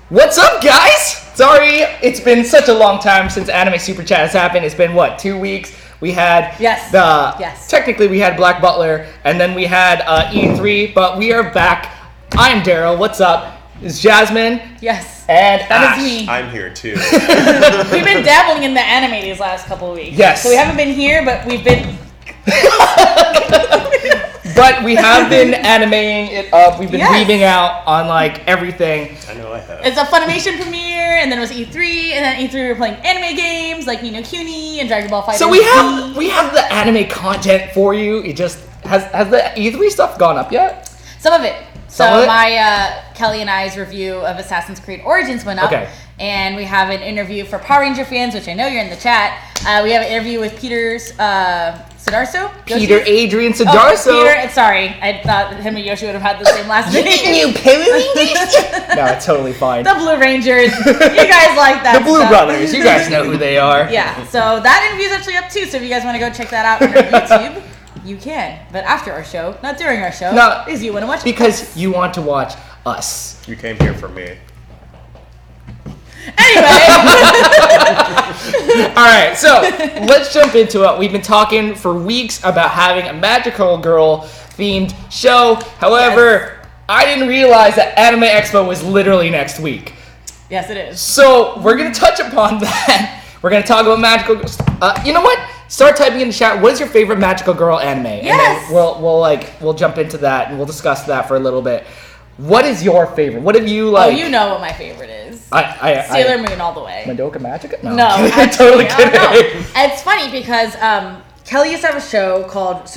What's up, guys? Sorry, it's been such a long time since Anime Super Chat has happened. It's been, 2 weeks? We had technically we had Black Butler, and then we had E3, but we are back. I'm Daryl. What's up? It's Jasmine. Yes. And that is me. I'm here too. We've been dabbling in the anime these last couple of weeks. Yes. So we haven't been here, but we've been... But we have been animating it up. We've been weaving out on everything. I know I have. It's a Funimation premiere, and then it was E3, and then E3 we were playing anime games like Ni no Kuni and Dragon Ball FighterZ. So we have the anime content for you. It just has the E3 stuff gone up yet? Some of it. My Kelly and I's review of Assassin's Creed Origins went up. Okay. And we have an interview for Power Ranger fans, which I know you're in the chat. We have an interview with Peter's Sidarso? Peter Adrian Sidarso. Oh, sorry. I thought him and Yoshi would have had the same last name. You Power Rangers? No, it's totally fine. The Blue Rangers. You guys like that The Blue Brothers. You guys know who they are. Yeah. So that interview is actually up too. So if you guys want to go check that out on YouTube, you can. But after our show, not during our show. No. Because you want to watch Because you want to watch us. You came here for me. Anyway. Alright, so let's jump into it. We've been talking for weeks about having a magical girl themed show. However, I didn't realize that Anime Expo was literally next week. Yes, it is. So we're going to touch upon that. We're going to talk about magical girls. You know what? Start typing in the chat. What is your favorite magical girl anime? Yes. And then we'll jump into that and we'll discuss that for a little bit. What is your favorite? What have you Oh, you know what my favorite is. Sailor Moon all the way. Madoka Magica? No. I'm totally kidding. It's funny because Kelly used to have a show called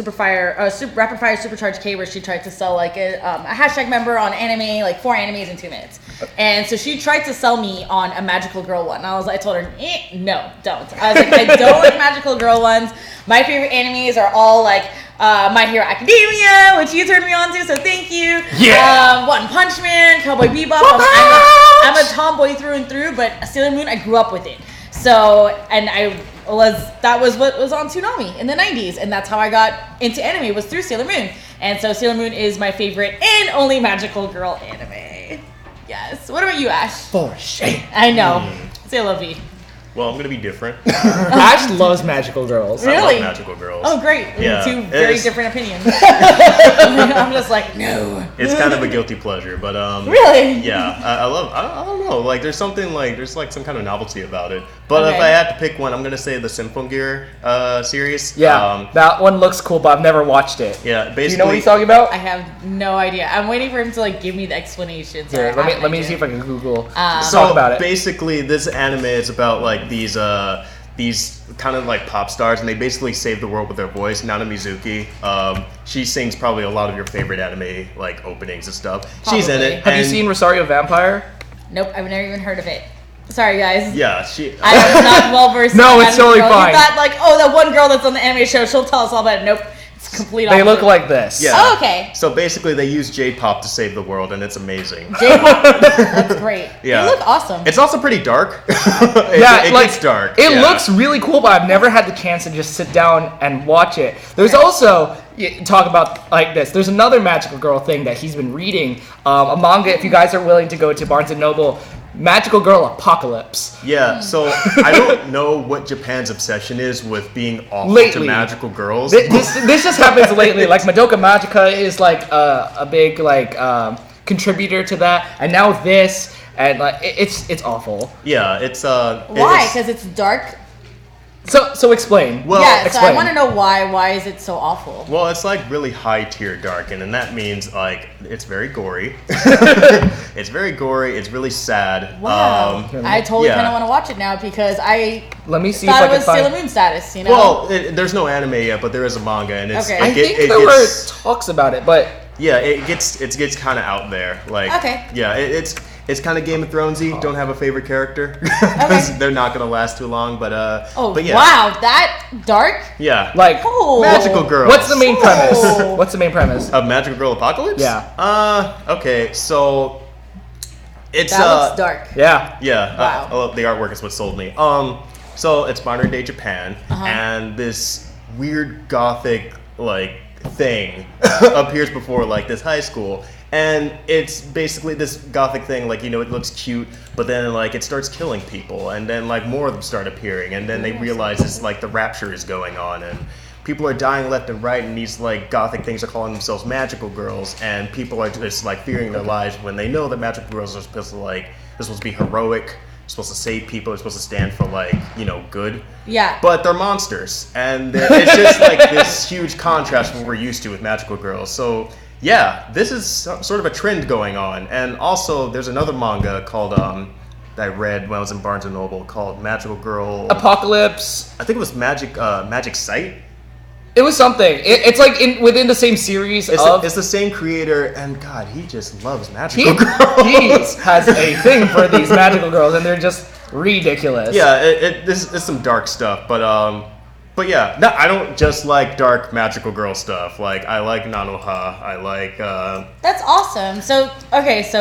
Rapid Fire Supercharged K, where she tried to sell a hashtag member on anime, 4 animes in 2 minutes. And so she tried to sell me on a magical girl one. I told her, no, don't. I was like, I don't like magical girl ones. My favorite animes are all My Hero Academia, which you turned me on to, so thank you. Yeah. One Punch Man, Cowboy Bebop. I'm a tomboy through and through, but Sailor Moon, I grew up with it. So, and that was what was on Toonami in the 90s, and that's how I got into anime, was through Sailor Moon. And so Sailor Moon is my favorite and only magical girl anime. Yes. What about you, Ash? For shame. I know. Say I love you. Well, I'm gonna be different. Ash loves magical girls. Really? I love magical girls. Oh, great. Yeah. 2 very different opinions. I'm just like, no. It's kind of a guilty pleasure, but Really? Yeah, I love. I don't know. There's something there's some kind of novelty about it. But if I had to pick one, I'm gonna say the Symphogear series. Yeah, that one looks cool, but I've never watched it. Yeah, basically. Do you know what he's talking about? I have no idea. I'm waiting for him to give me the explanation. So Here, let me see if I can Google. So talk about it. Basically, this anime is about these kind of pop stars, and they basically save the world with their voice. Nana Mizuki, she sings probably a lot of your favorite anime openings and stuff. Probably. She's in it. Have you seen Rosario Vampire? Nope, I've never even heard of it. Sorry, guys. Yeah, I am not well versed. No, in it's totally fine. You thought that one girl that's on the anime show, she'll tell us all about it. Nope, it's complete. They opposite. look like this. Yeah. Oh, okay. So basically, they use J-pop to save the world, and it's amazing. J-pop, that's great. Yeah. They look awesome. It's also pretty dark. it gets dark. It looks really cool, but I've never had the chance to just sit down and watch it. There's also, talk about this, there's another magical girl thing that he's been reading, a manga, if you guys are willing to go to Barnes & Noble, Magical Girl Apocalypse. Yeah, so I don't know what Japan's obsession is with being awful to magical girls. This just happens lately. Madoka Magica is a big contributor to that, and now this, and it's awful. Yeah, it's why? Because it's dark. So explain. Well, yeah, so explain. I want to know why. Why is it so awful? Well, it's really high tier dark, and that means it's very gory. It's very gory. It's really sad. Wow. I totally kind of want to watch it now because let me see thought if I it was Sailor Moon status. Well, there's no anime yet, but there is a manga, and it's. Okay. I think there were talks about it, but yeah, it gets kind of out there. Okay. Yeah, it's kind of Game of Thronesy. Don't have a favorite character because they're not gonna last too long. But but yeah. Wow, that dark. Yeah. Magical girls. What's the main premise? What's the main premise of Magical Girl Apocalypse? Yeah. Okay, so it's that looks dark. Yeah. Wow. The artwork is what sold me. So it's modern day Japan, and this weird gothic thing appears before this high school. And it's basically this gothic thing, like, it looks cute, but then, like, it starts killing people, and then, like, more of them start appearing, and then they realize it's, like, the rapture is going on, and people are dying left and right, and these, like, gothic things are calling themselves magical girls, and people are just, like, fearing their lives when they know that magical girls are supposed to, like, they're supposed to be heroic, supposed to save people, they're supposed to stand for, like, good. Yeah. But they're monsters, and it's just, like, this huge contrast from what we're used to with magical girls, so... Yeah, this is sort of a trend going on, and also there's another manga called that I read when I was in Barnes and Noble called Magical Girl Apocalypse. I think it was Magic Sight. It was something. It's like within the same series. It's the same creator, and God, he just loves magical girls. He has a thing for these magical girls, and they're just ridiculous. Yeah, it's some dark stuff, but yeah, no, I don't just like dark magical girl stuff. Like, I like Nanoha. I like... That's awesome. So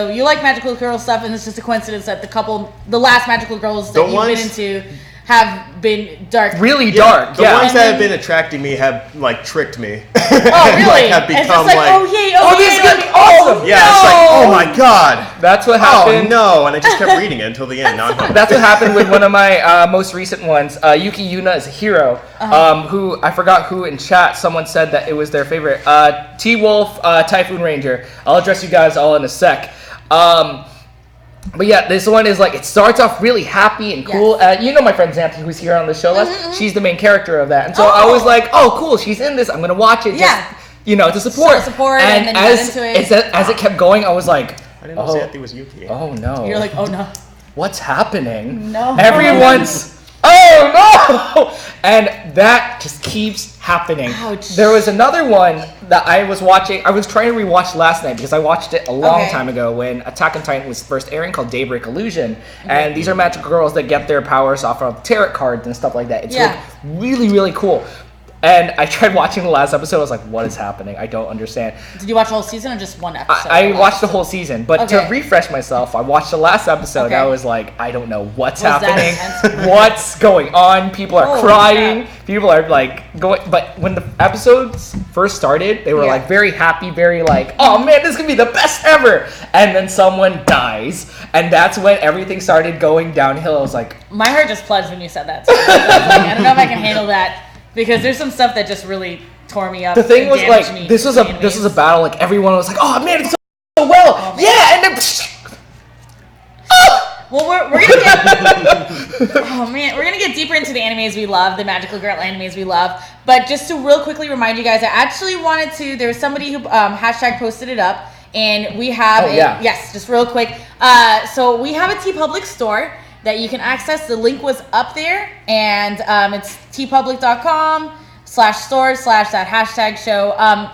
you like magical girl stuff, and it's just a coincidence that the last magical girls that you've been into have been dark. Really dark, The ones that have been attracting me have, like, tricked me. Oh, really? Like, have become, it's just like, this is going to be awesome! Yeah, it's like, oh my god! That's what happened. Oh no, and I just kept reading it until the end. That's what happened with one of my most recent ones. Yuki Yuna is a hero, who, I forgot who in chat, someone said that it was their favorite. T-Wolf, Typhoon Ranger. I'll address you guys all in a sec. But yeah, this one is like, it starts off really happy and cool. Yes. My friend Xanthi, who's here on the show, she's the main character of that. And so I was like, oh, cool, she's in this. I'm going to watch it just, to support. And then as, you get into it. As it kept going, I was like, I didn't know Xanthi was Yuki. Oh, no. You're like, oh, no. What's happening? No. Everyone's... Oh no! And that just keeps happening. Ouch. There was another one that I was watching. I was trying to rewatch last night because I watched it a long time ago when Attack on Titan was first airing, called Daybreak Illusion. And these are magical girls that get their powers off of tarot cards and stuff like that. It's like really, really cool. And I tried watching the last episode. I was like, what is happening? I don't understand. Did you watch the whole season or just one episode? I watched the whole season. But to refresh myself, I watched the last episode. I was like, I don't know what's happening. What's going on? People are crying. Crap. People are like going. But when the episodes first started, they were like very happy, very like, oh man, this is going to be the best ever. And then someone dies. And that's when everything started going downhill. I was like... My heart just plunged when you said that. So I don't know if I can handle that. Because there's some stuff that just really tore me up. The thing was like, this was a battle. Like everyone was like, "Oh man, it's so well, and then." Well, we're gonna get. We're gonna get deeper into the animes we love, the magical girl animes we love. But just to real quickly remind you guys, I actually wanted to. There was somebody who hashtag posted it up, and we have just real quick. So we have a TeePublic store that you can access. The link was up there, and it's teepublic.com/store/that #show.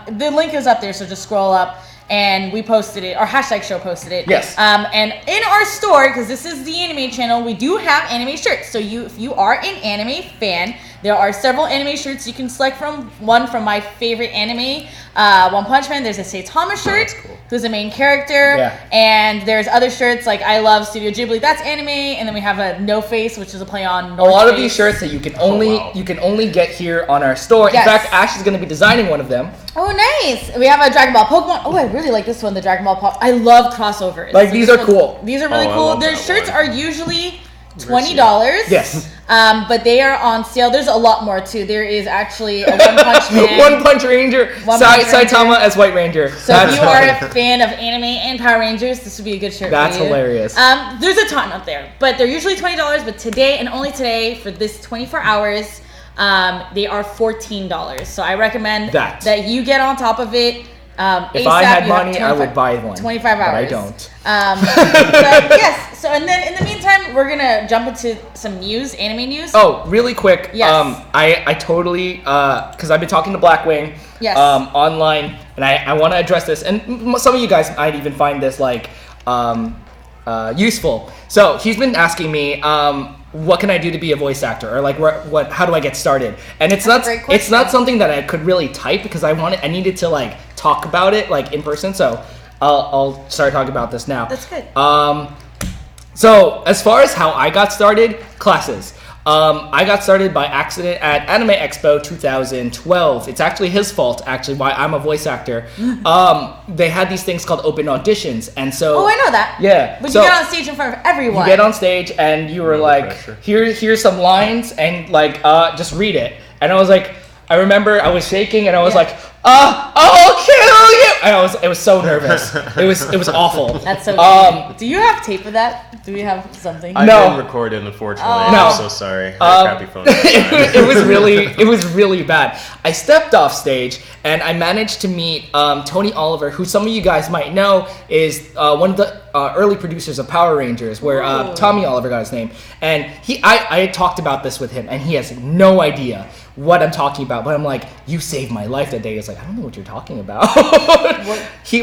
The link is up there, so just scroll up, and we posted it, or #show posted it. Yes. And in our store, because this is the anime channel, we do have anime shirts. So if you are an anime fan, there are several anime shirts you can select from. One from my favorite anime, One Punch Man. There's a Saitama shirt, who's the main character. Yeah. And there's other shirts like I Love Studio Ghibli. That's anime. And then we have a No Face, which is a play on North a lot Face. of these shirts that you can only get here on our store. Yes. In fact, Ash is going to be designing one of them. Oh, nice. We have a Dragon Ball Pokemon. Oh, I really like this one, the Dragon Ball Pop. I love crossovers. Like, these are cool. These are really cool. Their shirts are usually $20. Yes. But they are on sale. There's a lot more too. There is actually a One Punch Man. One Punch Ranger. Saitama as White Ranger. So if you are a fan of anime and Power Rangers, this would be a good shirt That's for you. hilarious. There's a ton up there, but they're usually $20. But today and only today, for this 24 hours, they are $14. So I recommend that you get on top of it. If I had money, I would buy one. 25 hours. But I don't. But yes. So, and then in the meantime, we're going to jump into some news, anime news. Oh, really quick. Yes. I totally, because I've been talking to Blackwing online, and I want to address this. And some of you guys might even find this, like, useful. So he's been asking me, what can I do to be a voice actor, or like how do I get started? And it's not something that I could really type because I needed to like talk about it like in person. So I'll start talking about this now. That's good. So as far as how I got started, classes. I got started by accident at Anime Expo 2012. It's actually his fault, why I'm a voice actor. They had these things called open auditions, and so... Oh, I know that. Yeah. But you get on stage in front of everyone. You get on stage, and you were here's some lines, and just read it. And I was like, I remember I was shaking, and I was I'll kill you! And it was so nervous. It was awful. That's so cute. Do you have tape of that? Do we have something? I didn't record it, unfortunately. I'm so sorry. I had a crappy phone. it was really bad. I stepped off stage, and I managed to meet Tony Oliver, who some of you guys might know is one of the early producers of Power Rangers, where Tommy Oliver got his name. And I had talked about this with him, and he has no idea what I'm talking about, but I'm like, you saved my life that day. He's like, I don't know what you're talking about.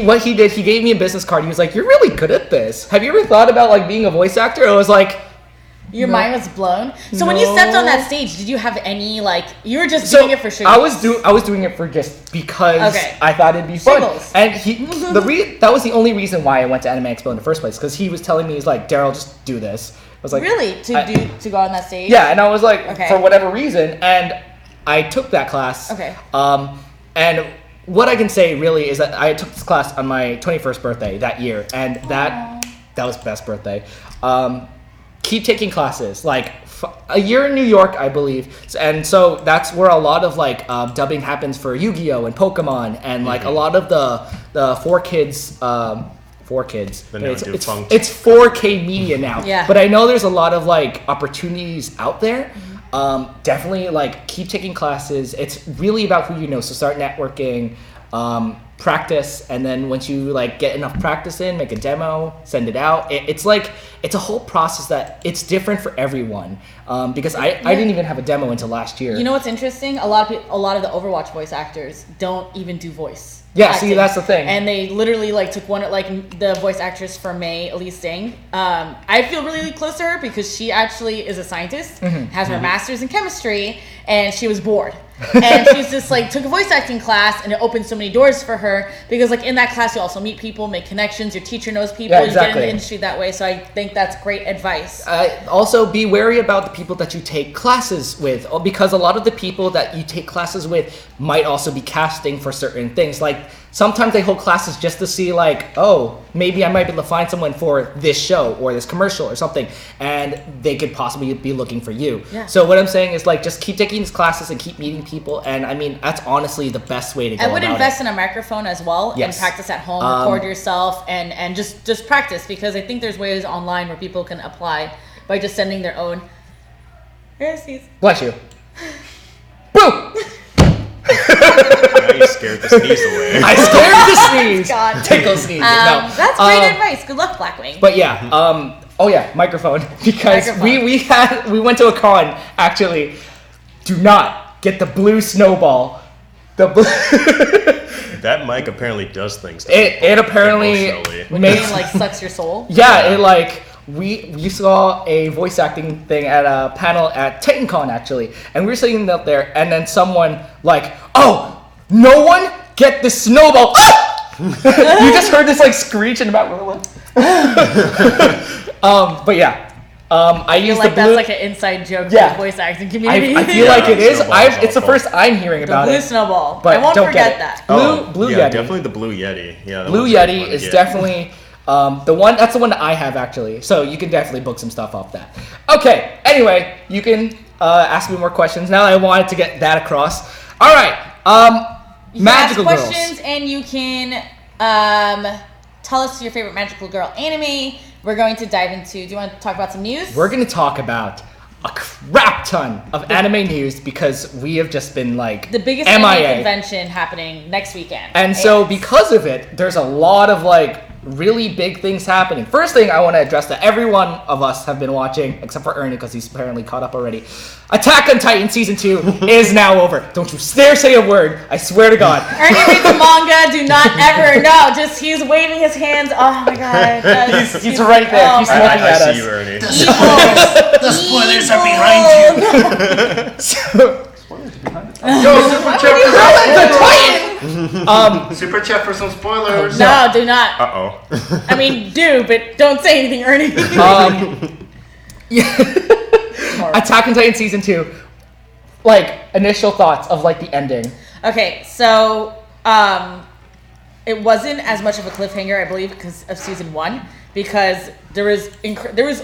What he did, he gave me a business card. He was like, you're really good at this. Have you ever thought about being a voice actor? I was like, your mind was blown. So when you stepped on that stage, did you have any you were just doing it for sure? I was doing it for just because I thought it'd be fun. Singles. And that was the only reason why I went to Anime Expo in the first place, because he was telling me, he's like, Daryl, just do this. I was like, really? To go on that stage? Yeah, and I was like, for whatever reason, and I took that class. Okay. And what I can say really is that I took this class on my 21st birthday that year, and that was the best birthday. Keep taking classes, a year in New York, I believe, and so that's where a lot of dubbing happens for Yu-Gi-Oh! And Pokemon, and a lot of the 4Kids. It's 4K media now. Yeah. But I know there's a lot of opportunities out there. Definitely keep taking classes. It's really about who you know. So start networking, practice, and then once you get enough practice in, make a demo, send it out. It's a whole process that it's different for everyone. Because I didn't even have a demo until last year. You know what's interesting? A lot of the Overwatch voice actors don't even do voice. Yeah, acting. See, that's the thing. And they literally took one the voice actress for May, Elise Singh. I feel really close to her because she actually is a scientist, has her master's in chemistry, and she was bored. And she's just took a voice acting class, and it opened so many doors for her because in that class you also meet people, make connections, your teacher knows people, you get in the industry that way. So I think that's great advice. Also be wary about the people that you take classes with, because a lot of the people that you take classes with might also be casting for certain things. Sometimes they hold classes just to see maybe I might be able to find someone for this show or this commercial or something, and they could possibly be looking for you. Yeah. So what I'm saying is just keep taking these classes and keep meeting people, and I mean that's honestly the best way to go. I would invest in a microphone as well, and practice at home, record yourself, and just practice, because I think there's ways online where people can apply by just sending their own. Bless you. Boom. You scared the sneeze away. I scared the sneeze. God. Tickle sneeze. No. That's great advice. Good luck, Blackwing. But yeah, microphone. Because we went to a con, actually. Do not get the blue snowball. That mic apparently does things. It apparently makes sucks your soul. Yeah, we saw a voice acting thing at a panel at TitanCon actually, and we were sitting up there, and then someone no one get the snowball. Ah! You just heard this screech in the background. But yeah. I use the blue. That's an inside joke for the voice acting community. I feel like it is. It's the first I'm hearing about it. The blue snowball. But I won't forget that. Blue Yeti. Definitely the blue Yeti. Yeah. Blue Yeti is definitely the one. That's the one that I have actually. So you can definitely book some stuff off that. Okay. Anyway, you can ask me more questions. Now that I wanted to get that across. All right. Magical girls. Questions, and you can tell us your favorite magical girl anime. We're going to dive into. Do you want to talk about some news? We're going to talk about a crap ton of anime news because we have just been the biggest anime convention happening next weekend. And so because of it, there's a lot of really big things happening. First thing I want to address that every one of us have been watching, except for Ernie because he's apparently caught up already. Attack on Titan Season 2 is now over. Don't you dare say a word. I swear to God. Ernie reads the manga. Do not ever. No, just he's waving his hands. Oh my God. He's right there. He's looking at us. I see you, Ernie. The spoilers are behind you. Spoilers behind it. Yo, Super chat for some spoilers. No, do not. Uh-oh. I mean, do, but don't say anything, Ernie. Attack on Titan season 2. Like initial thoughts of like the ending. Okay, so it wasn't as much of a cliffhanger, I believe, because of season 1, because there was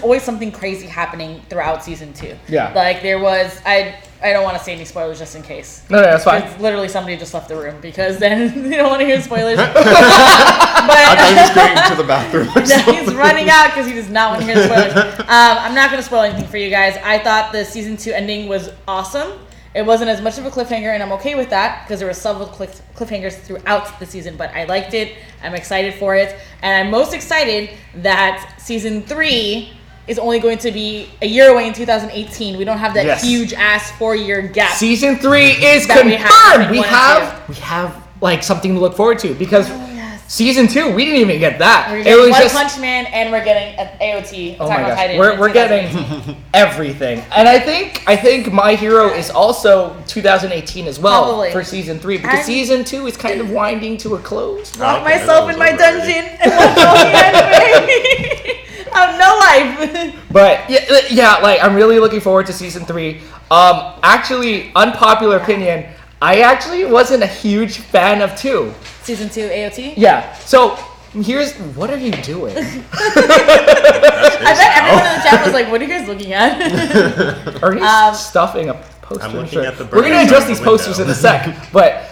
always something crazy happening throughout season 2. Yeah. Like there was I don't want to say any spoilers just in case. No, that's fine. Because literally somebody just left the room because then you don't want to hear spoilers. I thought he was going to the bathroom. He's running out because he does not want to hear the spoilers. I'm not going to spoil anything for you guys. I thought the season 2 ending was awesome. It wasn't as much of a cliffhanger, and I'm okay with that because there were several cliffhangers throughout the season, but I liked it. I'm excited for it. And I'm most excited that season 3 is only going to be a year away in 2018. We don't have that huge-ass 4-year gap. Season 3 is confirmed! We have like something to look forward to because season 2, we didn't even get that. We're getting One Punch Man, and we're getting an AOT. Oh my gosh, we're getting everything, and I think My Hero is also 2018 as well. Probably. For season 3 because season 2 is kind of winding to a close. Lock myself in my dungeon and watch all the anime. I have no life. But yeah, like I'm really looking forward to season 3. Actually, unpopular opinion, I actually wasn't a huge fan of 2. Season 2 AOT? Yeah. So here's what are you doing? I bet everyone in the chat was like, "What are you guys looking at?" Ernie's stuffing a poster. I'm looking at the We're gonna address these posters in a sec, but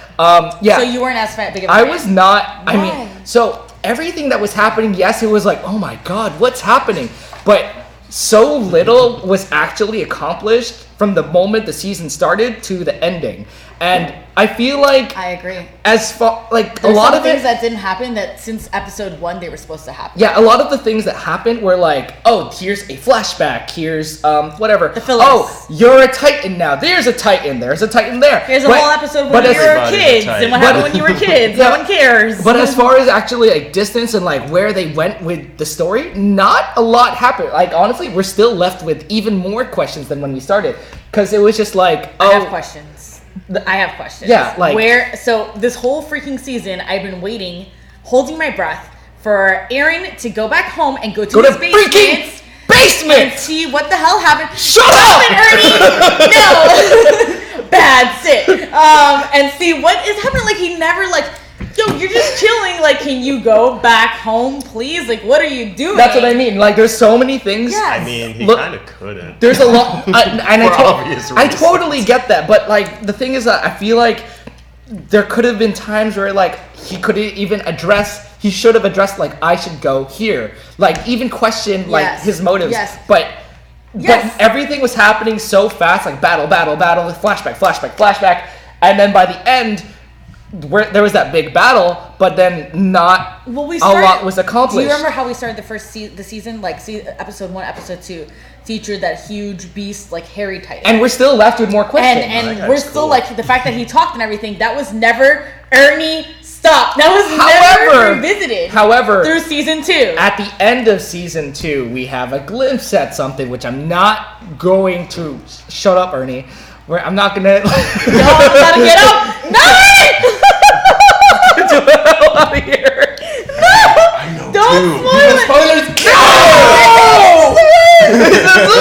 yeah. So you weren't as big of a fan? I was not. Why? I mean, so everything that was happening, yes, it was like, oh my god, what's happening? But so little was actually accomplished from the moment the season started to the ending. And I feel like I agree. As far like there's a lot of things that didn't happen that since episode 1 they were supposed to happen. Yeah, a lot of the things that happened were like, oh, here's a flashback, here's whatever. The fillers. Oh, you're a Titan now. There's a Titan. There's a Titan there. Here's a whole episode when you were kids and what happened when you were kids. No one cares. But as far as actually like distance and like where they went with the story, not a lot happened. Like honestly, we're still left with even more questions than when we started. Because it was just like, I have questions. Yeah, like so this whole freaking season, I've been waiting, holding my breath for Eren to go back home and go to his basement and see what the hell happened. Shut up, Ernie! No, bad sit. And see what is happening. Like he never yo, you're just chilling. Like, can you go back home, please? Like, what are you doing? That's what I mean. Like, there's so many things. Yes. I mean, he kind of couldn't. There's a lot, and I totally get that. But like, the thing is that I feel like there could have been times where like he could even address. He should have addressed like I should go here. Like even question like his motives. Yes. But everything was happening so fast. Like battle, flashback, and then by the end. Where there was that big battle, but then not a lot was accomplished. Do you remember how we started the season? Like, episode 1, episode 2 featured that huge beast, like hairy Titan, and we're still left with more questions. And we're still like the fact that he talked and everything. That was never Ernie. Stop. That was never revisited. However, through season 2. At the end of season 2, we have a glimpse at something which I'm not going to shut up, Ernie. Where I'm not gonna. Gotta get up. No! Get the hell out of here! No! I know Don't spoil it! No! This is the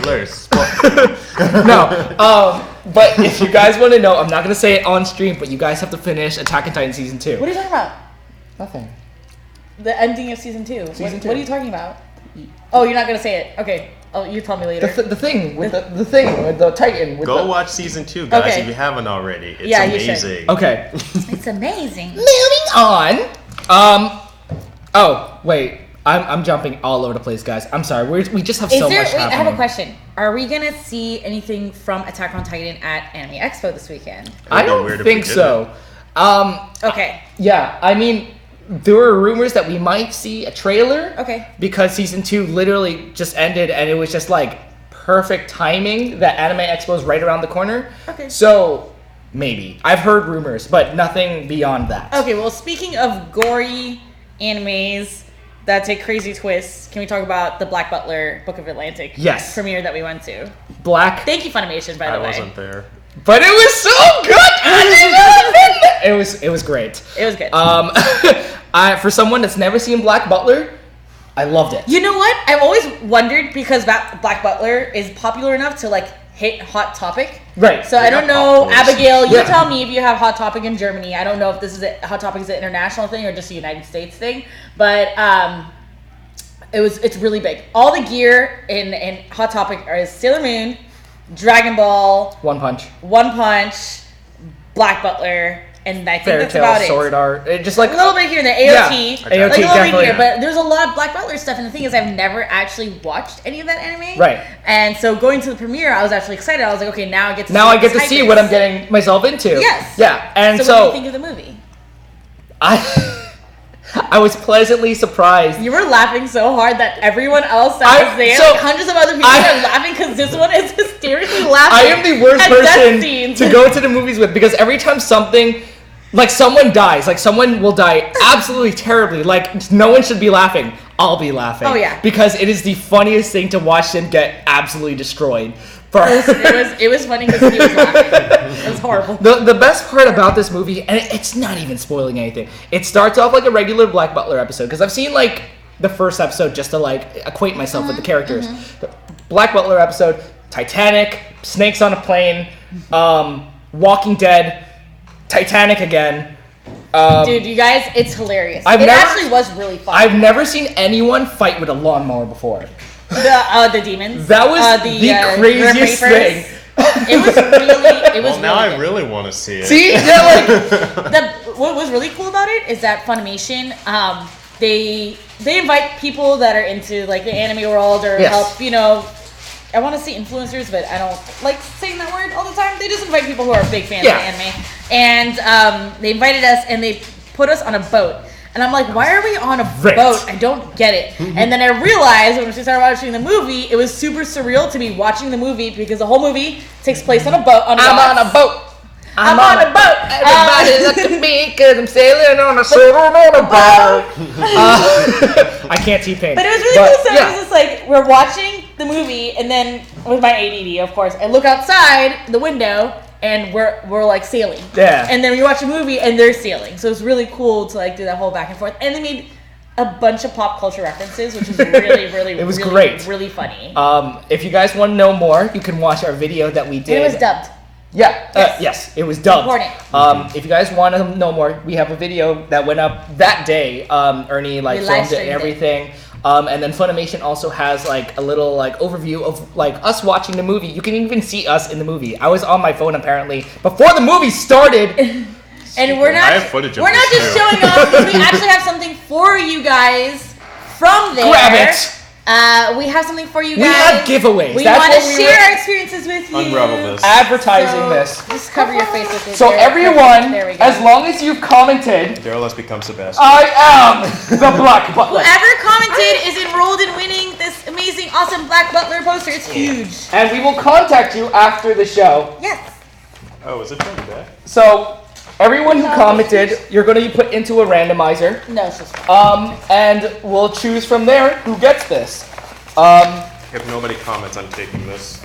worst! No, but if you guys want to know, I'm not gonna say it on stream, but you guys have to finish Attack on Titan season 2. What are you talking about? Nothing. The ending of season 2. What are you talking about? Oh, you're not gonna say it. Okay. Oh, you tell me later. The thing with the Titan. Go watch season 2, guys, if you haven't already. It's amazing. Okay. It's amazing. Moving on. Oh wait, I'm jumping all over the place, guys. I'm sorry. We just have so much happening. I have a question. Are we gonna see anything from Attack on Titan at Anime Expo this weekend? I don't think so. Okay. Yeah, I mean. There were rumors that we might see a trailer. Okay. Because season 2 literally just ended and it was just like perfect timing that Anime Expo is right around the corner. Okay. So maybe. I've heard rumors, but nothing beyond that. Okay, well speaking of gory animes that take crazy twists, can we talk about the Black Butler Book of Atlantic premiere that we went to? Thank you, Funimation, by the way. I wasn't there. But it was so good! It was great. It was good. For someone that's never seen Black Butler, I loved it. You know what? I've always wondered because Black Butler is popular enough to like hit Hot Topic. Right. So I don't know, Abigail, you tell me if you have Hot Topic in Germany. I don't know if this is Hot Topic is an international thing or just a United States thing, but it's really big. All the gear in Hot Topic is Sailor Moon, Dragon Ball, One Punch, Black Butler, and I think Fairy that's Tail, about Sword it. Art, just like a little bit here and there. AOT, AOT, like a little bit here, yeah. but there's a lot of Black Butler stuff. And the thing is, I've never actually watched any of that anime. Right. And so going to the premiere, I was actually excited. I was like, okay, now I get to see what I'm getting myself into. Yes. Yeah, and so what do you think of the movie? I was pleasantly surprised. You were laughing so hard that everyone else that was there, like hundreds of other people are laughing because this one is hysterically laughing. I am the worst person to go to the movies with because every time something, like someone dies, like someone will die absolutely terribly, like no one should be laughing, I'll be laughing. Oh yeah. Because it is the funniest thing to watch them get absolutely destroyed. It was funny because he was laughing. It was horrible. The best part about this movie, and it's not even spoiling anything, it starts off like a regular Black Butler episode, because I've seen like the first episode just to like acquaint myself with the characters. The Black Butler episode, Titanic, snakes on a plane, Walking Dead, Titanic again. Dude, you guys, it's hilarious. It actually was really fun. I've never seen anyone fight with a lawnmower before. The demons. That was the craziest thing. It was now really I really want to see it. See? Yeah, what was really cool about it is that Funimation, they invite people that are into like the anime world or help, I want to say influencers, but I don't like saying that word all the time. They just invite people who are big fans of anime. And they invited us and they put us on a boat. And I'm like, why are we on a boat? I don't get it. And then I realized when we started watching the movie, it was super surreal to be watching the movie because the whole movie takes place on a boat. I'm on a boat. Everybody look at me because I'm sailing on a boat. I can't T-Pain. But it was really cool. So it was just like, we're watching the movie, and then with my ADD, of course, I look outside the window, and we're like sailing. Yeah. And then we watch a movie, and they're sailing. So it's really cool to like do that whole back and forth. And they made a bunch of pop culture references, which was really, really, it was really, great. Really funny. If you guys want to know more, you can watch our video that we did. And it was dubbed. Yeah, yes, it was dubbed. Important. If you guys want to know more, we have a video that went up that day. Ernie filmed it and everything. And then Funimation also has like a little like overview of like us watching the movie. You can even see us in the movie. I was on my phone apparently before the movie started. And we're not. I have footage of we're not just showing off. We actually have something for you guys from there. Grab it. We have something for you guys. We have giveaways. We want to share our experiences with you. Unravel this. Advertising this. Just cover your face with it. So everyone, as long as you've commented, Daryl has become Sebastian. I am the Black Butler. Whoever commented is enrolled in winning this amazing, awesome Black Butler poster. It's huge. And we will contact you after the show. Yes. Oh, is it from that? So everyone who commented, you're going to be put into a randomizer. No, it's just and we'll choose from there who gets this. If nobody comments, I'm taking this.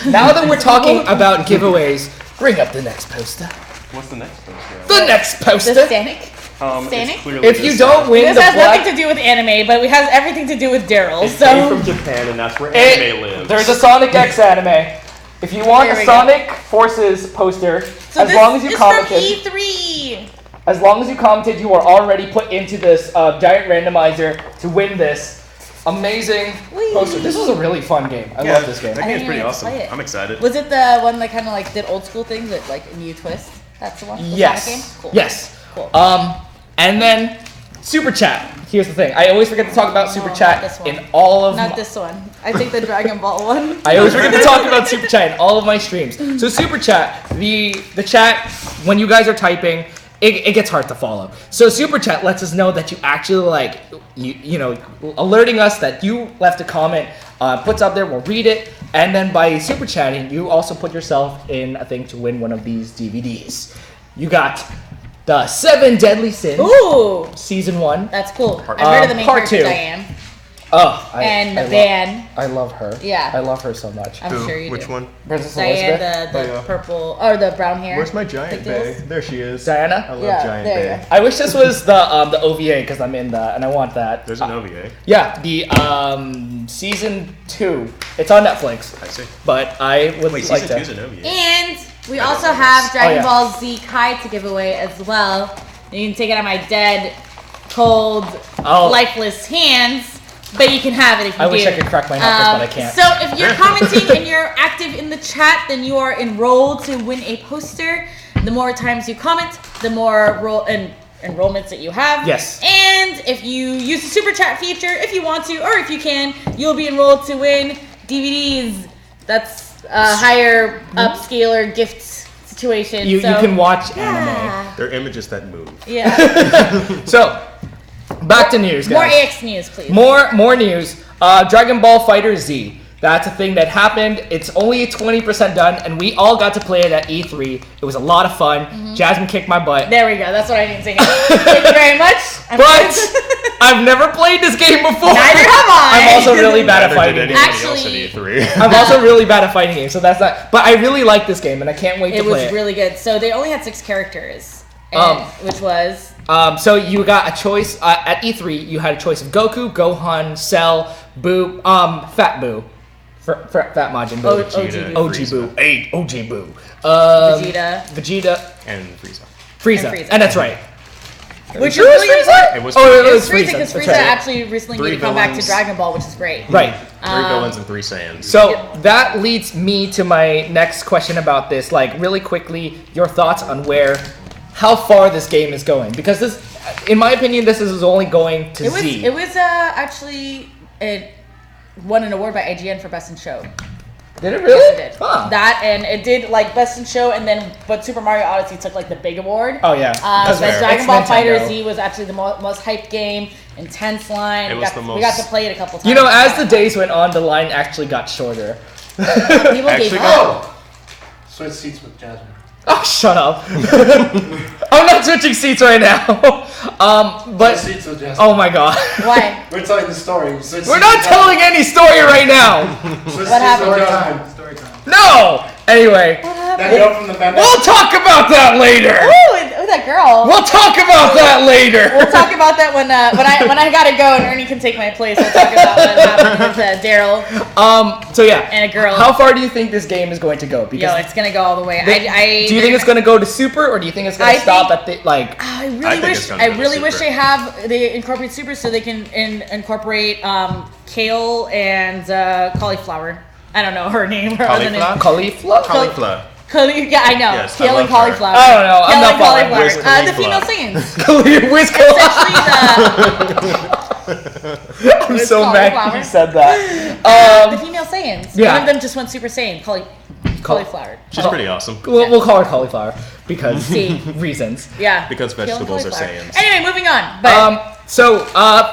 Now that we're talking about giveaways, bring up the next poster. What's the next poster? The next poster. The Stanek. It's clearly if you don't win this has nothing to do with anime, but it has everything to do with Daryl. It came from Japan, and that's where anime lives. There's a Sonic X anime. If you want a Sonic Forces poster, so as long as you commented, from E3. As long as you commented, you are already put into this giant randomizer to win this amazing poster. This was a really fun game. I love this game. That game's pretty awesome. I'm excited. Was it the one that kind of like did old school things with like a new twist? That's the one. The yes. Sonic game? Cool. Yes. Cool. And then Super Chat. Here's the thing. I always forget to talk about Super Chat in all of Not this one. I think the Dragon Ball one. I always forget to talk about Super Chat in all of my streams. So Super Chat, the chat, when you guys are typing, it gets hard to follow. So Super Chat lets us know that you actually like, you know, alerting us that you left a comment, puts up there, we'll read it, and then by Super Chatting, you also put yourself in a thing to win one of these DVDs. You got the 7 Deadly Sins. Ooh! Season 1. That's cool. I've heard of the main Part character, 2. Diane. and Van. I love her. Yeah. I love her so much. I'm sure you do. Which one? Princess Diane, Elizabeth. the purple, or the brown hair. Where's my giant bae? There she is. Diana? I love giant there bae. I wish this was the OVA because I'm in that and I want that. There's an OVA. Yeah, the season 2. It's on Netflix. I see. But I would Wait, like season to. 2's an OVA. And we also have Dragon yeah. Ball Z Kai to give away as well. You can take it on my dead, cold, lifeless hands, but you can have it if you do. I wish I could crack my knuckles, but I can't. So if you're commenting and you're active in the chat, then you are enrolled to win a poster. The more times you comment, the more enrollments that you have. Yes. And if you use the super chat feature, if you want to, or if you can, you'll be enrolled to win DVDs. That's a higher upscaler gift situation. You can watch anime. They're images that move. Yeah. So, back to news, guys. More AX news, please. More news. Dragon Ball Fighter Z. That's a thing that happened. It's only 20% done, and we all got to play it at E3. It was a lot of fun. Mm-hmm. Jasmine kicked my butt. There we go. That's what I need to hear. Thank you very much. But I've never played this game before. Neither have I. I'm also really bad at Neither fighting did games. anybody else Actually- at E3. I'm also really bad at fighting games, so that's not. But I really like this game, and I can't wait to It play was it. really good. So they only had 6 characters, and, which was So you got a choice at E3. You had a choice of Goku, Gohan, Cell, Boo, Fat Boo, Fat Majin Buu, Vegeta, OG Boo, OG Boo, Vegeta, and Frieza. Frieza, and that's right. which is Sure really it's good. Frieza? It was Oh, It's Frieza because That's Frieza right. actually recently made a comeback to villains. Dragon Ball, which is great. Right. 3 villains and 3 Saiyans. So that leads me to my next question about this. Like, really quickly, your thoughts on how far this game is going, because this, in my opinion, this is only going to Z. It was actually it won an award by IGN for Best in Show. Did it really? Yes, it did. Huh. That and it did like Best in Show, and then but Super Mario Odyssey took like the big award. Oh yeah. But fair. Dragon Ball It's Fighter Nintendo. Z was actually the most hyped game. Intense line. It we was got, the we got most- to play it a couple times. You know, as the days went on, the line actually got shorter. people gave Actually, up. Switch seats with Jasmine. Oh, shut up. I'm not switching seats right now. But Switch seats with Jasmine. oh my god. Why? We're telling the story. Switch We're seats not with telling any story right now. Jasmine. Switch What seats happened? with Story Jasmine. Story time. No. Anyway, That girl from the band. we'll talk about that later. Ooh, that girl. We'll talk about that later. We'll talk about that when I gotta go and Ernie can take my place. We'll talk about what happened with Daryl So yeah. and a girl. How far do you think this game is going to go? Because Yo, it's gonna go all the way. do you think it's going to go to Super, or do you think it's going to stop at the like? I I really think wish it's gonna go to wish Super. they incorporate Super so they can incorporate kale and cauliflower. I don't know her name. Her other name. Cauliflower? Cauliflower. Yeah, I know. Yes, Kale I and love her. cauliflower. I don't know. I'm Kale not and following. cauliflower. Where's The female cauliflower? Saiyans. Wiz Essentially, I'm so mad cauliflower. you said that. the female Saiyans. Yeah. One of them just went Super Saiyan. Cauliflower. She's pretty awesome. We'll call her cauliflower because See. reasons. Yeah. Because Kale and vegetables are cauliflower. Saiyans. Anyway, moving on. But So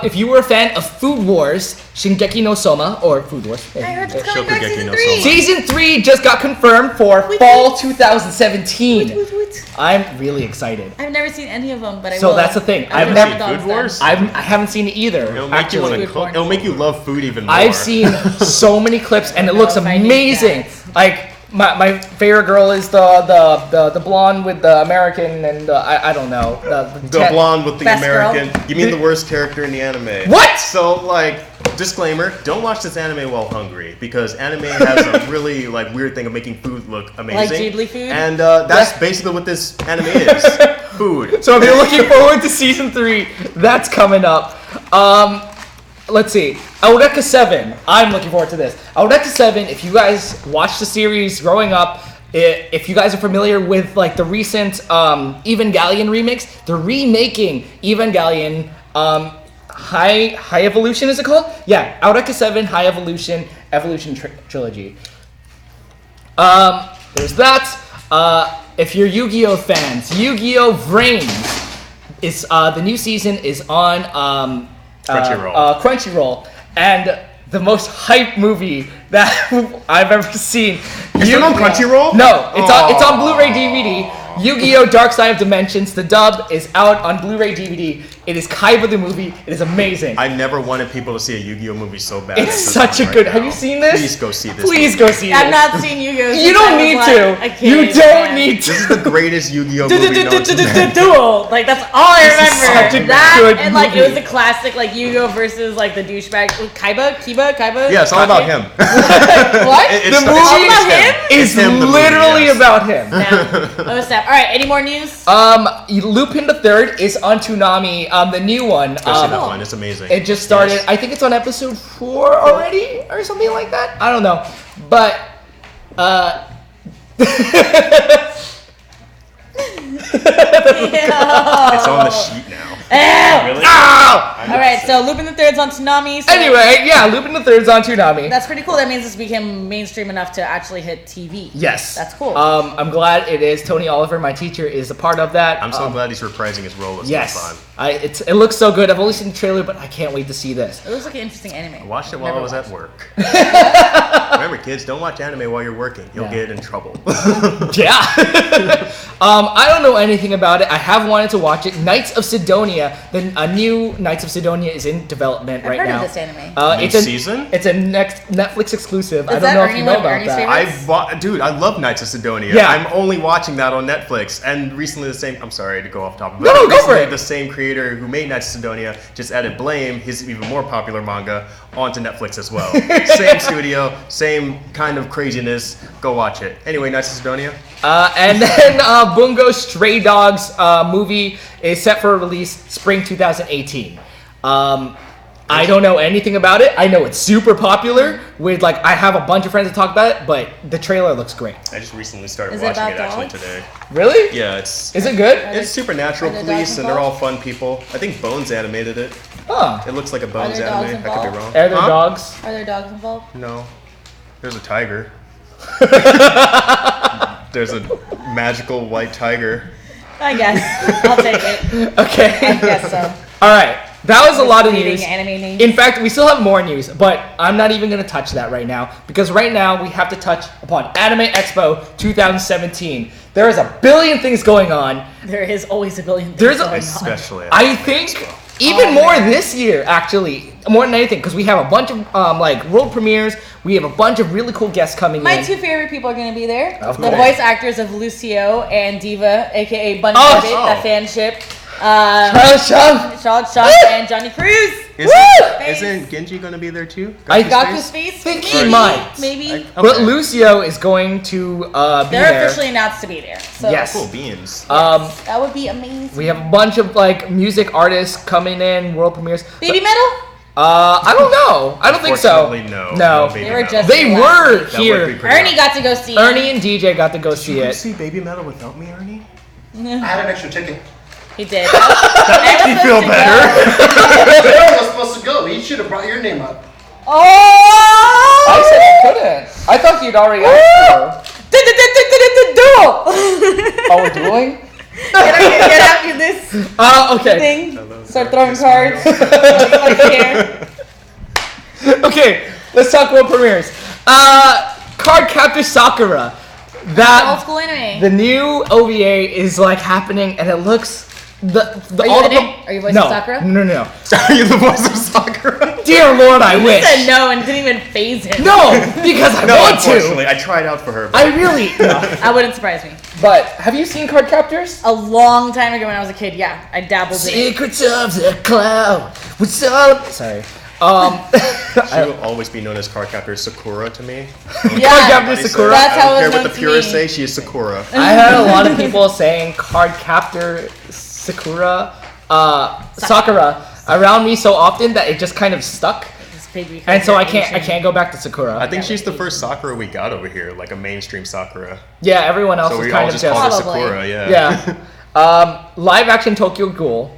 if you were a fan of Food Wars, Shingeki no Soma, or Food Wars, I heard it's coming back Shokugeki season no 3. Soma. Season 3 just got confirmed for Woot fall woot. 2017. Woot, woot. I'm really excited. I've never seen any of them, but I So will. that's the thing. I I've will never- see Dogs Food then. Wars? I haven't seen it either. It'll make you want Actually, to cook. It'll make you love food even more. I've seen so many clips and it looks if I need amazing. that. Like my favorite girl is the blonde with the American and I don't know the blonde with the Best girl. American. You mean the worst character in the anime? What? So like, disclaimer: don't watch this anime while hungry because anime has a really like weird thing of making food look amazing. Like Ghibli food? And that's basically what this anime is: food. So if you're looking forward to season 3, that's coming up. Let's see. Eureka 7. I'm looking forward to this. Eureka 7, if you guys watched the series growing up, if you guys are familiar with like the recent Evangelion remix, they're remaking Evangelion High Evolution, is it called? Yeah, Eureka 7 High Evolution Trilogy. There's that. If you're Yu-Gi-Oh fans, Yu-Gi-Oh! Vrains is the new season is on Crunchyroll, and the most hyped movie that I've ever seen. Is it on Crunchyroll? No, it's on Blu-ray DVD. Yu-Gi-Oh! Dark Side of Dimensions. The dub is out on Blu-ray DVD. It is Kaiba the movie. It is amazing. I never wanted people to see a Yu-Gi-Oh! Movie so bad. It's such a good. Have you seen this? Please go see this. Please go see this. I've not seen Yu-Gi-Oh! You don't need to. You don't need to. This is the greatest Yu-Gi-Oh! movie known to man. Duel. Like that's all I remember. Such a That good and like it was movie. the classic like Yu-Gi-Oh! Versus like the douchebag Kaiba. Yeah, it's all about him. What? The all movie about him? is him, the movie, literally yes. about him. Oh snap! All right, any more news? Lupin the Third is on Toonami. The new one. Go see that one. It's amazing. It just started. Yes. I think it's on episode 4 already, or something like that. I don't know, but It's on the sheet now. Really? Ah! All right, so Lupin the Third's on Toonami. So Anyway, yeah, Lupin the Third's on Toonami. that's pretty cool. That means this became mainstream enough to actually hit TV. Yes, That's cool. I'm glad it is. Tony Oliver, my teacher, is a part of that. I'm so glad he's reprising his role as Yes, fun. it looks so good. I've only seen the trailer, but I can't wait to see this. It looks like an interesting anime. I watched it while I was at work. Remember, kids, don't watch anime while you're working. You'll Yeah. get in trouble. Yeah. I don't know anything about it. I have wanted to watch it. Knights of Sidonia. A new Knights of Sidonia is in development I've right heard now. of this anime. New It's a season? It's a next Netflix exclusive. I Is don't that know if Ernie you know one of about Ernie's that. favorites? Dude, I love Knights of Sidonia. Yeah. I'm only watching that on Netflix. And recently the same, I'm sorry to go off topic. No, go for recently it. The same creator who made Knights of Sidonia just added Blame, his even more popular manga, onto Netflix as well. Same studio, same kind of craziness. Go watch it. Anyway, Knights of Sidonia. And then Bungo Stray Dogs movie is set for release spring 2018. I don't know anything about it. I know it's super popular. With I have a bunch of friends that talk about it, but the trailer looks great. I just recently started Is it watching about it actually dogs? today. Really? Yeah, it's Is it good? it's supernatural are there police dogs and they're all involved? fun people. I think Bones animated it. Huh. It looks like a Bones there dogs anime. I could be involved? wrong. Are there Huh? dogs? Are there dogs involved? No. There's a tiger. There's a magical white tiger. I guess. I'll take it. Okay. I guess so. All right. That was a lot of Reading news. anime names. In fact, we still have more news, but I'm not even going to touch that right now because right now we have to touch upon Anime Expo 2017. There is a billion things going on. There is always a billion things There's going on. Especially at I Anime think Expo. even more this year, actually, more than anything, because we have a bunch of world premieres. We have a bunch of really cool guests coming My in. two favorite people are going to be there. Of The course. voice actors of Lucio and Diva, aka Bunny Oh, Rabbit, oh. that fanship. Charles Chung. Charles Chung and Johnny Cruz. Isn't Genji gonna be there too? I Gaku's face? think maybe, he might. Maybe. But Lucio is going to be They're there. officially announced to be there. So Yes. Cool beans. that would be amazing. We have a bunch of music artists coming in, world premieres. Baby Metal? I don't know. I don't think so. Unfortunately, no. No. Baby They were Metal. just- They were That would be here. pretty Ernie got to go see Ernie and DJ got to go see Did you it. see Baby Metal without me, Ernie? I had an extra ticket. He did. That makes me feel better. I was supposed to go. You should have brought your name up. Oh! I said I couldn't. I thought you'd already asked for. Duel! Oh, we're dueling? Get out of this Okay. thing. Start throwing cards. Like here. Okay, let's talk world premieres. Card Captor Sakura. Old That school anime. the new OVA is happening, and it looks Are you all in of it? Are you voicing no, Sakura? No. Are you the voice of Sakura? Dear Lord, I You wish. said no and didn't even phase him. No, because I No, want unfortunately, to. I tried out for her. But I really. No. That wouldn't surprise me. But have you seen Card Captors? A long time ago when I was a kid, yeah, I dabbled in it. Secrets of the Cloud. What's up? Sorry. she will always be known as Card Captor Sakura to me. Card Yeah, Captor Everybody Sakura. That's I how don't it care was what known the to purists me. say, she is Sakura. I heard a lot of people saying Card Captor Sakura around me so often that it just kind of stuck, This baby and so I can't Asian. go back to Sakura. I think she's the first Sakura we got over here, like a mainstream Sakura. Yeah, everyone else So is we kind all of just call her just Probably. Sakura, yeah. yeah. Live action Tokyo Ghoul.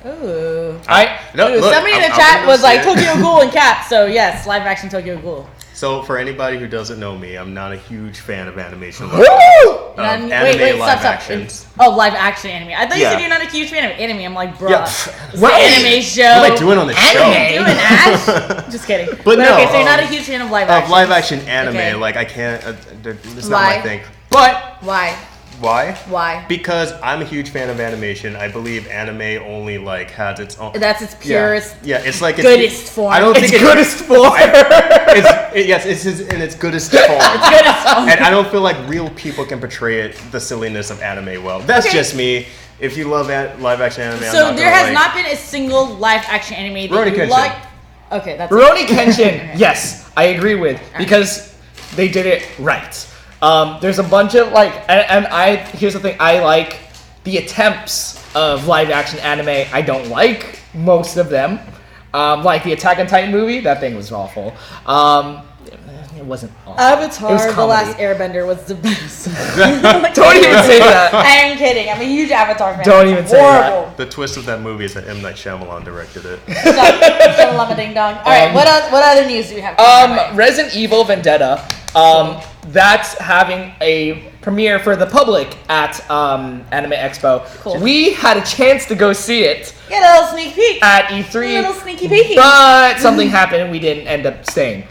Ooh. I No, Ooh, look, somebody in the I'm chat gonna was say like it. Tokyo Ghoul in caps, so yes, live action Tokyo Ghoul. So for anybody who doesn't know me, I'm not a huge fan of animation. Wait, live stop. actions. Live action anime. I thought you Yeah. said you're not a huge fan of anime. I'm like, bruh. Yeah. It's an anime show. What am I doing on this show? What are you doing, Ash? Just kidding. But no, okay, so you're not a huge fan of live action. Of live action anime, Okay. like I can't. It's not Why? my thing. But Why? why? Why? Because I'm a huge fan of animation. I believe anime only like has its own. That's its purest. Yeah, it's like goodest form. I don't think It's goodest form. Yes, it's in its goodest form. It's goodest form. And I don't feel like real people can portray it, the silliness of anime well. That's just me. If you love live action anime, So there has not been a single live action anime that Rurouni you Kenshin. like. Okay, that's Rurouni Kenshin, yes, I agree with, because they did it right. There's a bunch of here's the thing, I like the attempts of live action anime. I don't like most of them. Like the Attack on Titan movie, that thing was awful. It wasn't awful. Avatar, It was The comedy. Last Airbender was the best. Don't even say that. I am kidding. I'm a huge Avatar fan. Don't even say that. Horrible. The twist of that movie is that M. Night Shyamalan directed it. Shut love a ding dong. All right, what other news do we have? Resident Evil Vendetta. That's having a premiere for the public at Anime Expo. Cool. We had a chance to go see it Get a little sneak peek. at E3, A little sneaky peeky. but something happened and we didn't end up staying.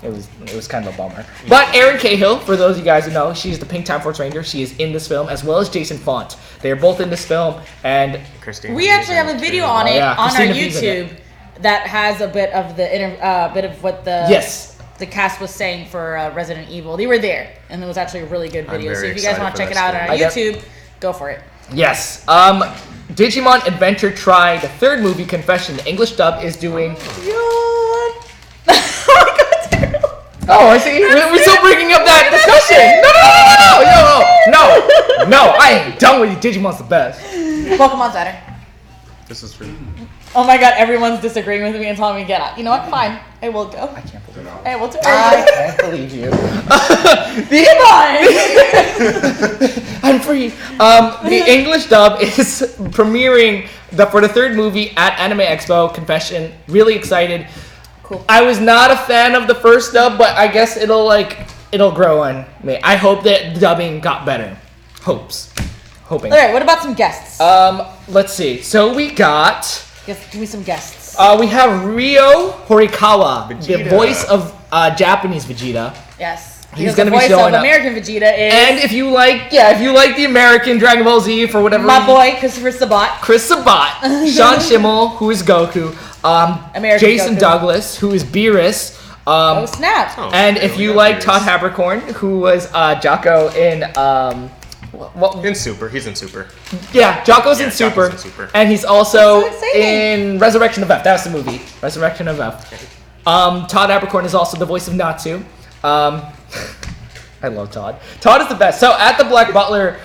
It was kind of a bummer. But Erin Cahill, for those of you guys who know, she's the Pink Time Force Ranger. She is in this film, as well as Jason Font. They are both in this film, and Christine We actually have a video on it on our Christina V's in YouTube that has a bit of the bit of what the yes, the cast was saying for Resident Evil. They were there, and it was actually a really good video. So very if you guys want to check excited it out for on that our story. YouTube, go for it. yes. Digimon Adventure Try, the third movie, Confession, the English dub is doing. Oh, I see. We're still bringing up that discussion. No. I ain't done with you. Digimon's the best. Pokemon's better. This is for Oh my god, everyone's disagreeing with me and telling me to get out. You know what? Fine. I will go. I can't believe it. I will do I can't believe you. I'm free. The English dub is premiering for the third movie at Anime Expo. Confession. Really excited. Cool. I was not a fan of the first dub, but I guess it'll grow on me. I hope that dubbing got better. Hoping. Alright, what about some guests? Let's see. So we got. Give me some guests. We have Ryo Horikawa, the Vegeta. voice of Japanese Vegeta. Yes. He's Because gonna the be voice showing of up. American Vegeta is And if you like the American Dragon Ball Z for whatever my reason, boy Christopher Sabat. Chris Sabat, Sean Schimmel, who is Goku, American Jason Goku. Douglas, who is Beerus, Oh snap! Oh, and okay, if we you got like Beerus. Todd Haberkorn, who was Jocko in in Super. He's in Super. Jocko's in Yeah, Super, Jocko's in Super. and he's also That's so exciting. in Resurrection of F. That was the movie, Resurrection of F. Todd Haberkorn is also the voice of Natsu. I love Todd. Todd is the best. So at the Black Butler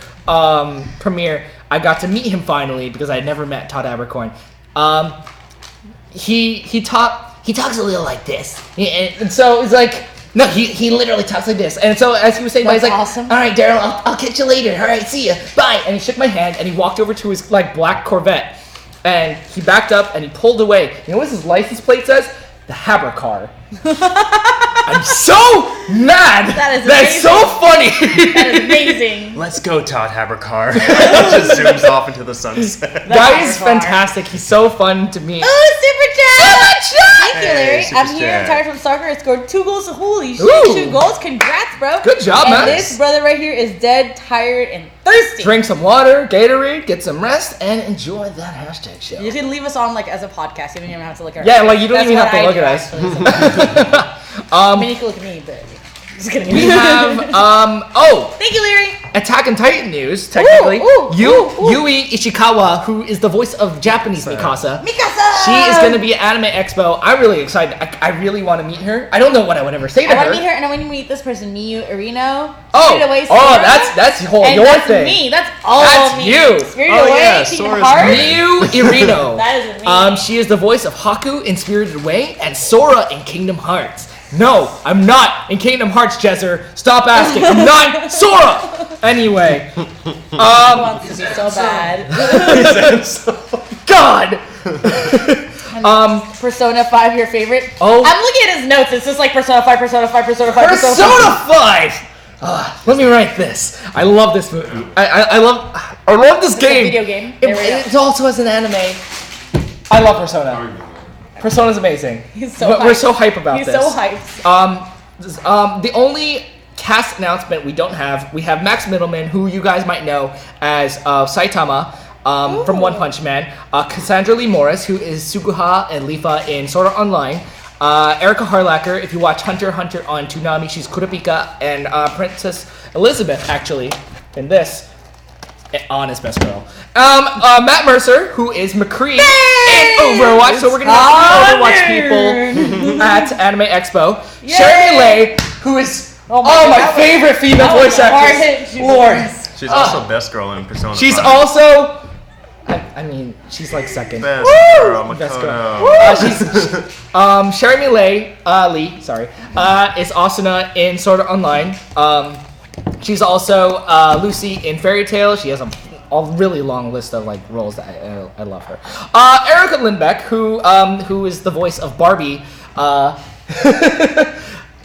premiere, I got to meet him finally because I had never met Todd Haberkorn. He talks a little like this, and so it's like. No, he literally talks like this. And so as he was saying, That's he's like, awesome. all right, Daryl, I'll catch you later. All right, see ya. Bye. And he shook my hand and he walked over to his black Corvette. And he backed up and he pulled away. You know what his license plate says? The Haber car. I'm so mad. That is That's so funny. That is amazing. Let's go, Todd Habercar. Just zooms off into the sunset. Guy is Haber car. fantastic. He's so fun to meet. Oh, super chat! Thank you, Hey, Larry. super I'm here. I'm chat. tired from soccer. I scored 2 goals. Holy shit! Ooh. 2 goals. Congrats, bro. Good job, and man. This brother right here is dead, tired, and thirsty. Drink some water, Gatorade, get some rest, and enjoy that hashtag show. You can leave us on as a podcast. You don't even have to look at. Yeah, like you don't That's even what have to I look do, at us. actually. I mean, you can look at me, but just kidding. We have Thank you, Larry. Attack on Titan news, technically. Ooh, Yui Ishikawa, who is the voice of Japanese Mikasa. Mikasa. She is going to be at Anime Expo. I'm really excited. I really want to meet her. I don't know what I would ever say to I want her. to meet her, and I want to meet this person, Miyu Arino. Oh, that's your and your that's thing. me. That's all That's me. you. Spirited Oh, Away, yeah, Kingdom Sora's Hearts. Miyu Irino. That is me. She is the voice of Haku in Spirited Away and Sora in Kingdom Hearts. No, I'm not in Kingdom Hearts, Jezzer. Stop asking. I'm not Sora. Anyway, He wants to be so bad. God. Persona 5 your favorite? Oh. I'm looking at his notes. It's just like Persona 5, Persona 5, Persona 5, Persona 5. Persona 5! Let me write this. I love this movie. I love this game. A video game. It also has an anime. I love Persona. Persona's amazing. We're so hype about He's this. so hyped. The only cast announcement we don't have, we have Max Middleman, who you guys might know as Saitama from One Punch Man. Cassandra Lee Morris, who is Sukuha and Lifa in Sword Art Online. Erica Harlacher, if you watch Hunter x Hunter on Toonami, she's Kurapika, and Princess Elizabeth, actually, in this. Honest best girl. Matt Mercer, who is McCree in Overwatch. So we're gonna have Overwatch people at Anime Expo. Yay! Sherry Lay, who is my favorite female voice actress. Lord. She's also best girl in Persona. She's 5. also. I mean, she's like second. Best girl, Best Makoto. girl. Sherry Lee, is Asuna in Sword Art Online. She's also Lucy in Fairy Tail. She has a really long list of like roles that I love her. Erica Lindbeck, who is the voice of Barbie.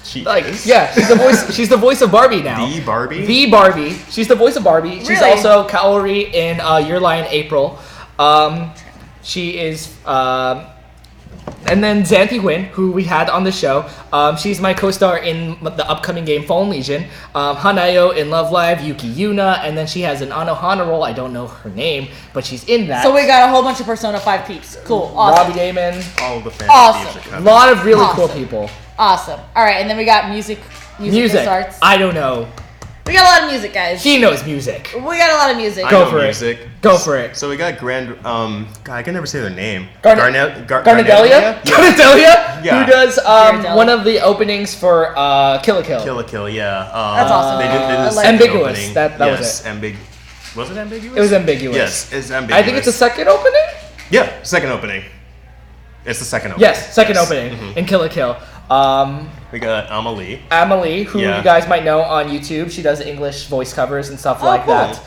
She is? Yeah, she's the voice of Barbie now. The Barbie? The Barbie. She's the voice of Barbie. She's Really? also Kaori in Your Lie in April. She is and then Xanthi Nguyen, who we had on the show. She's my co-star in the upcoming game Fallen Legion. Hanayo in Love Live, Yuki Yuna, and then she has an Anohana role. I don't know her name, but she's in that. So we got a whole bunch of Persona 5 peeps. Cool. Awesome. Robbie Damon. All the fans Awesome. are A coming. lot of really cool Awesome. people. Awesome. All right, and then we got music starts. I don't know. We got a lot of music, guys. He knows music. We got a lot of music. I Go know for it. music. Go for it. So we got God, I can never say their name. Garnadelia? Garnadelia? Garnadelia? Yeah. Who does Garnadelia. one of the openings for Kill la Kill. Kill la Kill, yeah. That's awesome. They did the Like- second Ambiguous. opening. That was Was it ambiguous? It was ambiguous. Yes, it's ambiguous. I think it's the second opening? Yeah, second opening. It's the second opening. Yes, second opening in Kill la Kill. We got Amelie. Amelie, who Yeah. you guys might know on YouTube. She does English voice covers and stuff like cool. that.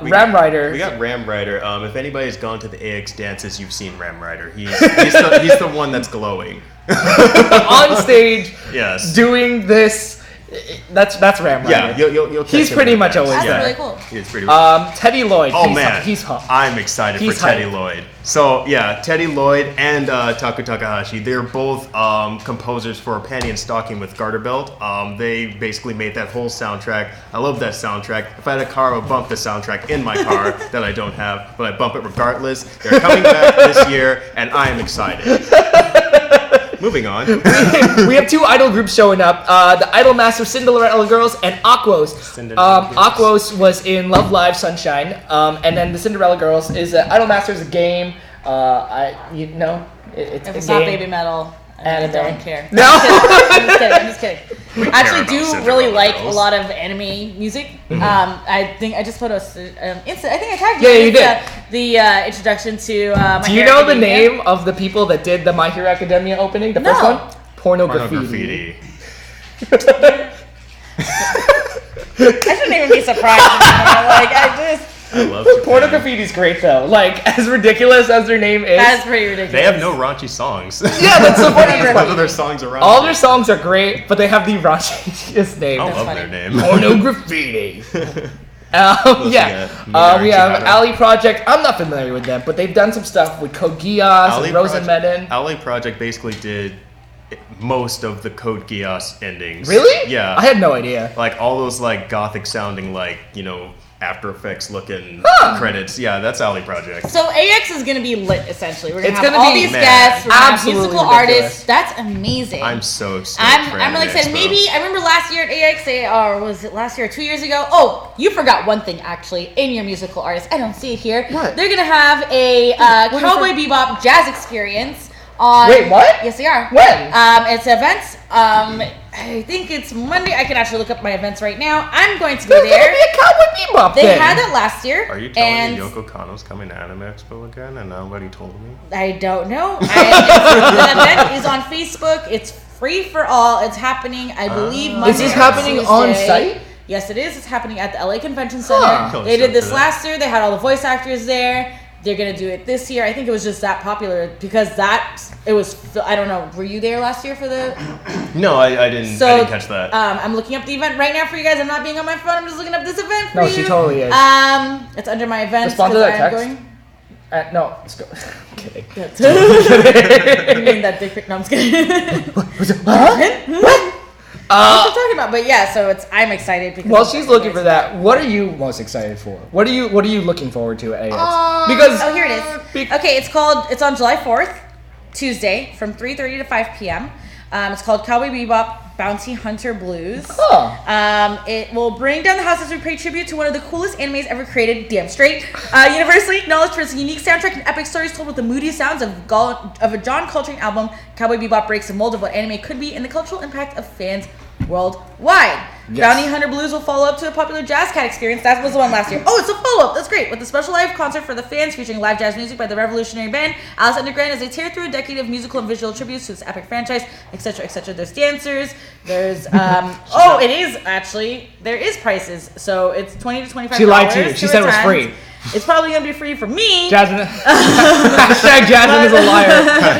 Ram Rider. We got Ram Rider. If anybody's gone to the AX dances, you've seen Ram Rider. He's the one that's glowing. on stage Yes. doing this. That's Ram Rider. Yeah, you'll catch He's him pretty in much dance. always That's there. really cool. He's pretty. Teddy Lloyd. Oh man, he's hot. I'm excited He's for Teddy hype. Lloyd. So yeah, Teddy Lloyd and Taku Takahashi, they're both composers for Panty and Stocking with Garter Belt. They basically made that whole soundtrack. I love that soundtrack. If I had a car, I would bump the soundtrack in my car that I don't have, but I bump it regardless. They're coming back this year, and I am excited. Moving on. We have two idol groups showing up. The Idol Master Cinderella Girls and Aquos. Cinderella Girls. Aquos was in Love Live Sunshine. And then the Cinderella Girls is Idol Master is a game. It's If a it's not game. baby metal, I Anime. don't care. No. I'm just kidding. I actually about do Cinderella really like Girls. a lot of anime music. I think I just put I think I tagged Yeah, you. you did. The introduction to My Do you Hero know the Academia. name of the people that did the My Hero Academia opening? The No. first one? Porno Porno Graffiti. graffiti. I shouldn't even be surprised anymore. Like I love Porno Japan. Graffiti's great though. Like, as ridiculous as their name is. that's pretty ridiculous. They have no raunchy songs. Yeah, that's so funny. None of their songs are raunchy. All their songs are great, but they have the raunchiest name. I That's love funny. their name. Porno Graffiti. else Yeah. we got? We have Chihara. Ali Project. I'm not familiar with them, but they've done some stuff with Code Geass Ali and Rosen Project- Medin. Ali Project basically did most of the Code Geass endings. Really? Yeah. I had no idea. Like all those like gothic sounding like, After Effects looking credits. Yeah, that's Ali Project. So AX is gonna be lit essentially. We're gonna It's have gonna all be these mad. guests. We're gonna have Absolutely musical ridiculous. artists. That's amazing. I'm so excited. for I'm really Anime excited. Expo. Maybe I remember last year at AX, or was it last year or 2 years ago? Oh, you forgot one thing actually in your musical artists. I don't see it here. What? They're gonna have a What is Cowboy Bebop jazz experience on. Wait, what? Yes, they are. When? It's events. I think it's Monday. I can actually look up my events right now. I'm going to be There's there. gonna be a Cowboy Bebop They thing. had it last year. Are you telling and me Yoko Kanno's coming to Anime Expo again and nobody told me? I don't know. The event is on Facebook. It's free for all. It's happening, I believe, Monday. Is this or happening on Tuesday. site? Yes, it is. It's happening at the LA Convention Center. Huh. Close They did up this to that. last year. They had all the voice actors there. they're gonna do it this year. I think it was just that popular because it was. I don't know. Were you there last year for the? No, I didn't. I didn't catch that. I'm looking up the event right now for you guys. I'm not being on my phone. I'm just looking up this event for you. No, she totally is. It's under my events. Respond to that text. No, let's go. I'm kidding. You mean that dick pic? No, I'm just kidding. What? What are you talking about? But yeah, so I'm excited because. Well, she's looking for that. What are you most excited for? What are you looking forward to at AX? Because here it is. Okay, it's on July 4th, Tuesday, from 3:30 to 5 p.m. It's called Cowboy Bebop Bounty Hunter Blues. It will bring down the house as we pay tribute to one of the coolest animes ever created, damn straight. Universally acknowledged for its unique soundtrack and epic stories told with the moody sounds of a John Coltrane album, Cowboy Bebop breaks the mold of what anime could be and the cultural impact of fans worldwide. Yes. Bounty Hunter Blues will follow up to a popular Jazz Cat experience. That was the one last year. Oh, it's a follow-up. That's great. With a special live concert for the fans featuring live jazz music by the revolutionary band Alice Underground as they tear through a decade of musical and visual tributes to this epic franchise, etc., etc. There's dancers. There's it is actually there is prices. So it's $20 to $25. She lied to you. She said it was free. It's probably gonna be free for me. Jasmine. Hashtag Jasmine is a liar.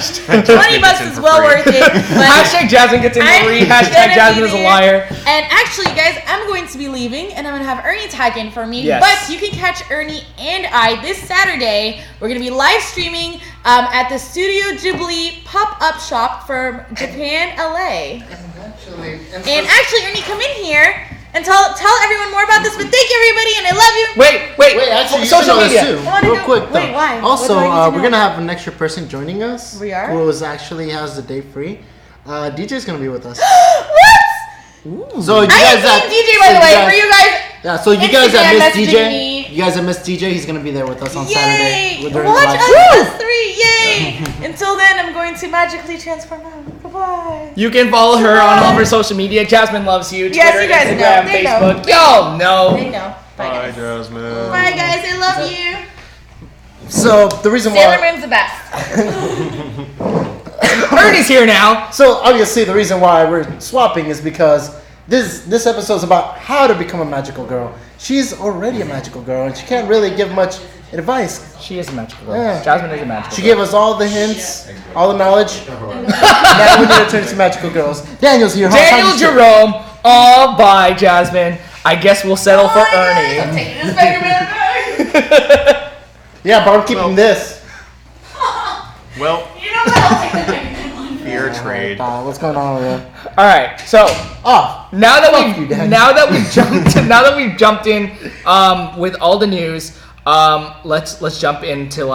$20 is well worth it. Hashtag Jasmine gets in free. Hashtag Jasmine is a liar. And actually, guys, I'm going to be leaving, and I'm gonna have Ernie tag in for me. Yes. But you can catch Ernie and I this Saturday. We're gonna be live streaming at the Studio Ghibli pop-up shop from Japan, LA. And actually, Ernie, come in here. And tell everyone more about this, but thank you, everybody, and I love you. Wait, actually, social media. too. Real quick, though. Wait, why? Also, we're going to have an extra person joining us. We are? Who actually has the day free. DJ's going to be with us. What? Ooh. So you I guys am DJ, by the way, for you guys. Yeah, so you guys that missed DJ, me. you guys that missed DJ, he's going to be there with us on Yay! Saturday. Watch us 3, yay! Until then, I'm going to magically transform out. Bye-bye. You can follow her on all of her social media. Jasmine loves you. Twitter, yes, you guys Instagram, know. They Facebook. Know. Y'all know. They know. Bye, Jasmine. Bye, guys. I love you. So the reason Sailor why Moon's the best. Ernie's here now. So obviously the reason why we're swapping is because this episode is about how to become a magical girl. She's already a magical girl, and she can't really give much advice. She is a magical girl. Yeah. Jasmine is a magical She girl. gave us all the hints, all the knowledge. Now we need to turn into magical girls. Daniel's here. Daniel Jerome, all by Jasmine. I guess we'll settle for Ernie. I'm taking this Spider-Man back. Yeah, but I'm keeping this. Well, You know what? I'll take the Spider-Man. fair trade. What's going on over there? All right, so now that we've jumped in with all the news, let's jump into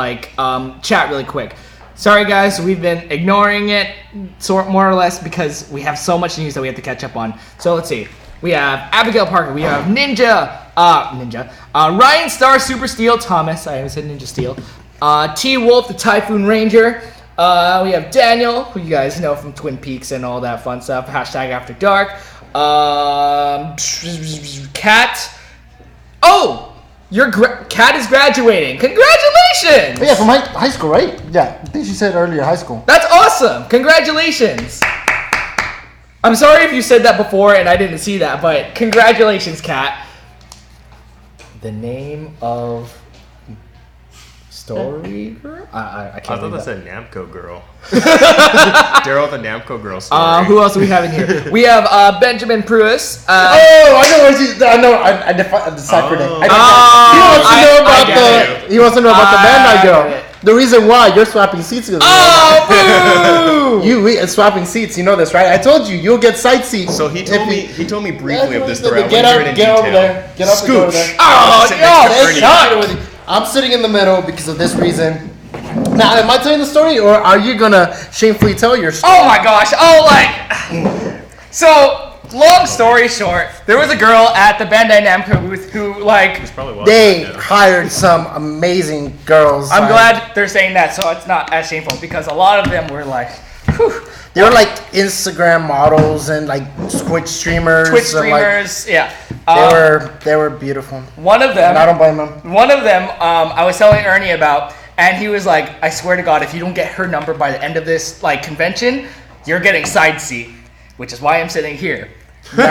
chat really quick. Sorry guys, we've been ignoring it more or less because we have so much news that we have to catch up on. So let's see. We have Abigail Parker. We have Ryan Star Super Steel Thomas. I always said Ninja Steel. T Wolf the Typhoon Ranger. We have Daniel, who you guys know from Twin Peaks and all that fun stuff. Hashtag After Dark. Kat. Oh, Kat is graduating. Congratulations! Oh, yeah, from high school, right? Yeah, I think she said earlier high school. That's awesome. Congratulations. I'm sorry if you said that before and I didn't see that, but congratulations, Kat. The name of story girl? I can't. I thought that said Namco girl. Daryl the Namco girl story. Who else do we have in here? We have Benjamin Pruis. I deciphered it. He wants to know about the Bandai girl. The reason why you're swapping seats with me. Oh, boo! You swapping seats. You know this, right? I told you you'll get side seats. So he told me briefly of this story. Get up, get over there. Get up and go over there. Oh, I'm sitting in the middle because of this reason. Now, am I telling the story, or are you gonna shamefully tell your story? Oh my gosh! So. Long story short, there was a girl at the Bandai Namco booth who, they hired some amazing girls. I'm glad they're saying that, so it's not as shameful, because a lot of them were whew. They were Instagram models and Twitch streamers. Yeah. They were beautiful. One of them. And I don't blame them. One of them, I was telling Ernie about, and he was like, "I swear to God, if you don't get her number by the end of this convention, you're getting side seat," which is why I'm sitting here. And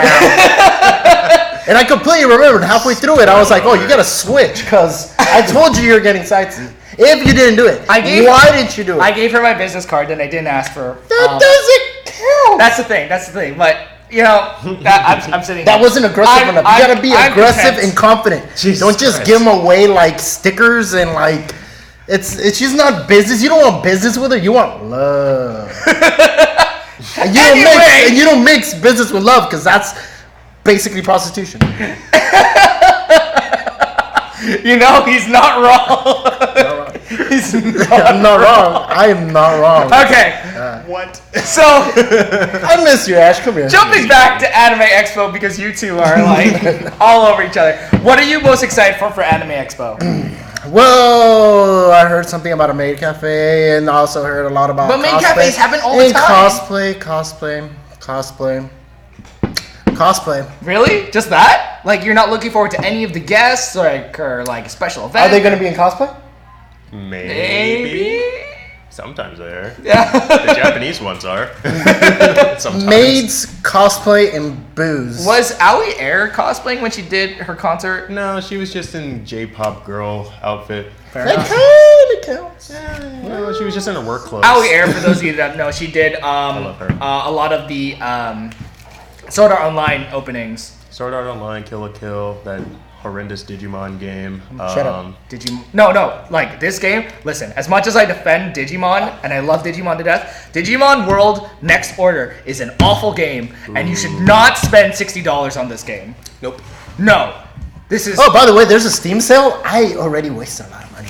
I completely remembered halfway through it. I was like, "Oh, you gotta switch," because I told you were getting sightsee. If you didn't do it, why didn't you do it? I gave her my business card, then I didn't ask for. That doesn't count. That's the thing. But you know, I'm sitting. That wasn't aggressive enough. You gotta be aggressive and confident. Don't just give them away like stickers and like. She's not business. You don't want business with her. You want love. And you don't mix business with love because that's basically prostitution. You know, he's not wrong. I'm not wrong. I am not wrong. Okay. What? So I miss you, Ash. Come here. Jumping back to Anime Expo because you two are like all over each other. What are you most excited for Anime Expo? Well, I heard something about a maid cafe, and also heard a lot about. But maid cafes happen all the time. Cosplay. Really? Just that? Like you're not looking forward to any of the guests or like special events? Are they going to be in cosplay? Maybe. Sometimes they are. Yeah. The Japanese ones are. Sometimes. Maids, cosplay, and booze. Was Aoi Air cosplaying when she did her concert? No, she was just in J-pop girl outfit. That kind of counts. Yeah, no, she was just in her work clothes. Aoi Air, for those of you that don't know, she did I love her. A lot of the Sword Art Online openings. Sword Art Online, Kill la Kill, that horrendous Digimon game. Shut up. No, like this game, listen, as much as I defend Digimon, and I love Digimon to death, Digimon World Next Order is an awful game, and you should not spend $60 on this game. Nope. No. This is... Oh, by the way, there's a Steam sale. I already wasted a lot of money.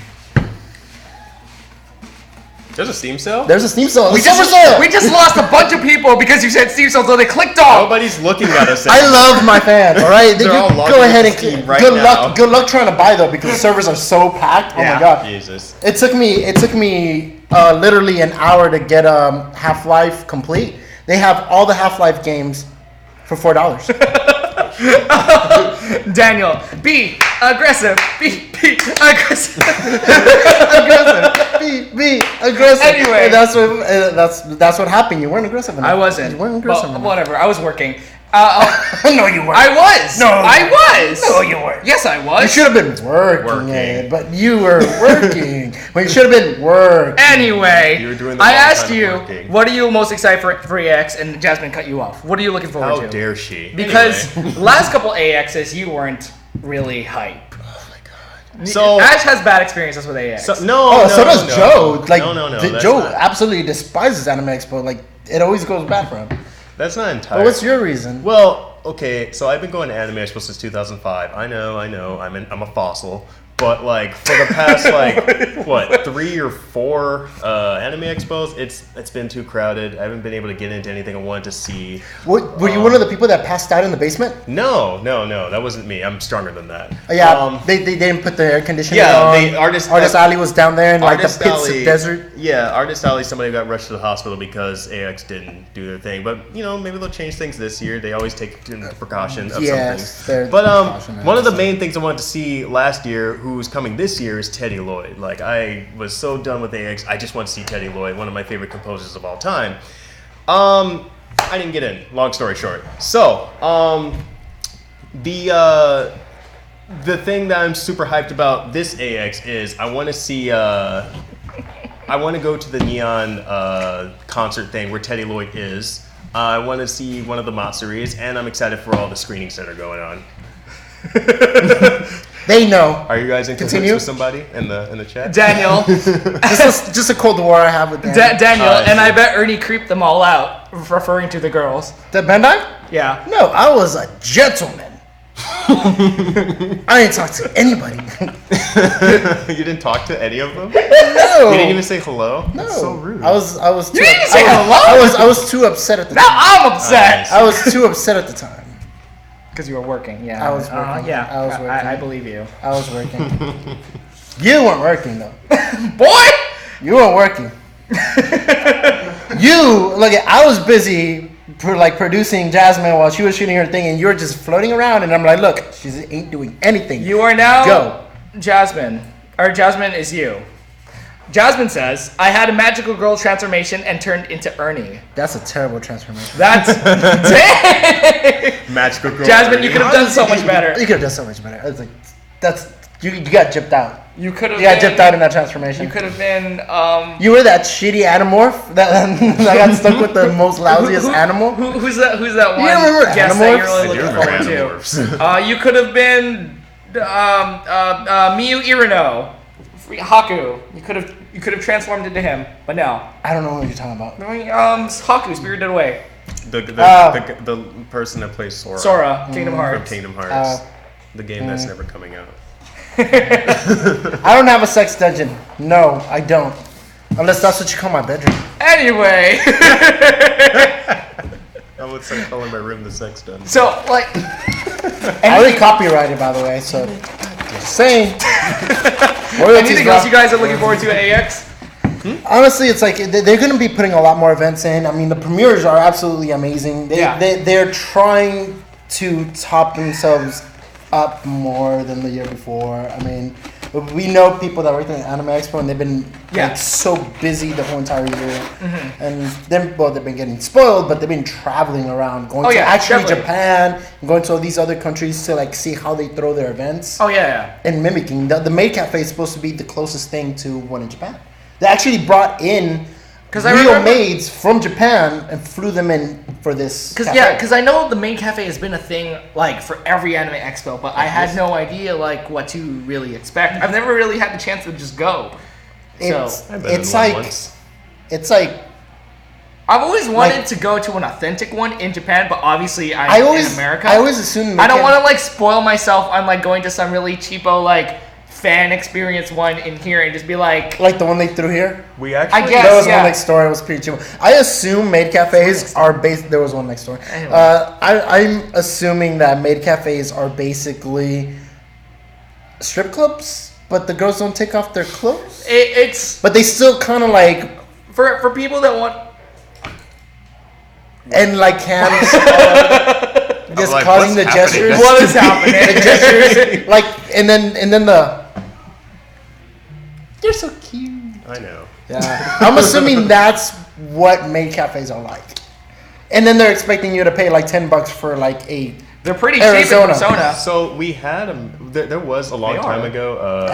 There's a Steam sale? There's a Steam sale. We just lost a bunch of people because you said Steam sale, so they clicked off. Nobody's looking at us. I love my fans, all right? They're all go ahead and Steam right good now. luck. Good luck trying to buy though because the servers are so packed. Oh my god. Jesus. It took me literally an hour to get Half-Life complete. They have all the Half-Life games for $4. Daniel, be aggressive. Be aggressive. Be aggressive. Anyway, that's what happened. You weren't aggressive enough. I wasn't. You weren't aggressive enough. Whatever. I was working. No, you weren't. I was. No, I was. No, you weren't. Yes, I was. You should have been working it, but you were working. Well, you should have been working. Anyway, You were doing the I wrong asked kind of you, working. what are you most excited for AX, and Jasmine cut you off. What are you looking forward to? How dare she? Because Anyway. last couple AXs, you weren't really hype. So Ash has bad experiences with AX. So So does Joe. Like, no. That's Joe not- absolutely despises Anime Expo. Like, it always goes bad for him. That's not entirely. But what's your reason? Well, okay, so I've been going to Anime Expo since 2005. I know. I'm a fossil. But like for the past like what 3 or 4 Anime Expos, it's been too crowded. I haven't been able to get into anything I wanted to see. Were you one of the people that passed out in the basement? No, that wasn't me. I'm stronger than that. Yeah, they didn't put the air conditioning on. Artist Alley was down there in like the Artist pits Alley, of desert. Yeah, Artist Alley, somebody got rushed to the hospital because AX didn't do their thing. But, you know, maybe they'll change things this year. They always take precaution of Yes, something. But one of the main things I wanted to see last year, who's coming this year, is Teddy Lloyd. Like, I was so done with AX. I just want to see Teddy Lloyd, one of my favorite composers of all time. I didn't get in, long story short. So, the thing that I'm super hyped about this AX is I want to see I want to go to the Neon concert thing where Teddy Lloyd is. I want to see one of the Matsuris, and I'm excited for all the screenings that are going on. They know. Are you guys in cahoots with somebody in the chat? Daniel. just a cold war I have with Daniel. Daniel, and I bet Ernie creeped them all out, referring to the girls. The Bandai? Yeah. No, I was a gentleman. I didn't talk to anybody. You didn't talk to any of them? No. You didn't even say hello? No. That's so rude. I was too. You didn't say hello? I was too upset at the Now time. I'm upset. I was too upset at the time. Because you were working, yeah. I was working. Yeah, I was working. I believe you. I was working. You weren't working though. Boy! You weren't working. I was busy producing Jasmine while she was shooting her thing, and you were just floating around. And I'm like, look, she ain't doing anything. You are now Go. Jasmine. Or Jasmine is you. Jasmine says, I had a magical girl transformation and turned into Ernie. That's a terrible transformation. That's dang! Magical girl. Jasmine, you could have done so much better. You could have done so much better. I was like, that's You got gypped out. You could have. You got gypped out in that transformation. You could have been. You were that shitty Animorph that got stuck with the most lousiest animal. Who's that? Who's that one? You remember guest Animorphs? that you're really looking forward to? You could have been Miyu Irino, Haku. You could have transformed into him, but no. I don't know what you're talking about. Haku, Spirited Away. The person that plays Sora. Sora, Kingdom Hearts. From Kingdom Hearts. The game that's never coming out. I don't have a sex dungeon. No, I don't. Unless that's what you call my bedroom. Anyway. I would start calling my room the sex dungeon. So, like... I already copyrighted, by the way, so... Just saying. Anything else you guys are looking forward to at AX? Honestly, it's like they're going to be putting a lot more events in. I mean, the premieres are absolutely amazing. They're trying to top themselves up more than the year before. I mean, we know people that work at Anime Expo and they've been like, so busy the whole entire year. Mm-hmm. And then, they've been getting spoiled, but they've been traveling around, going to actually Japan, and going to all these other countries to like see how they throw their events. And mimicking. The Maid Cafe is supposed to be the closest thing to one in Japan. They actually brought in real maids from Japan and flew them in for this. Because I know the Maid Cafe has been a thing like for every Anime Expo, but I had no idea like what to really expect. I've never really had the chance to just go. It's like I've always wanted to go to an authentic one in Japan, but obviously I'm in America. I always assume I don't want to like spoil myself on like going to some really cheapo like fan experience one in here and just be like the one they threw here. We actually, I guess there was one next door. It was pretty cheap. I assume maid cafes are based. There was one next door. Anyway. I'm assuming that maid cafes are basically strip clubs, but the girls don't take off their clothes. But they still kind of like for people that want and like hands. Just like, causing the gestures. What is happening? The gestures, like, and then the. You're so cute. I know. Yeah, I'm assuming that's what maid cafes are like, and then they're expecting you to pay like $10 for like a. They're pretty cheap in Persona. So we had there was a long time ago.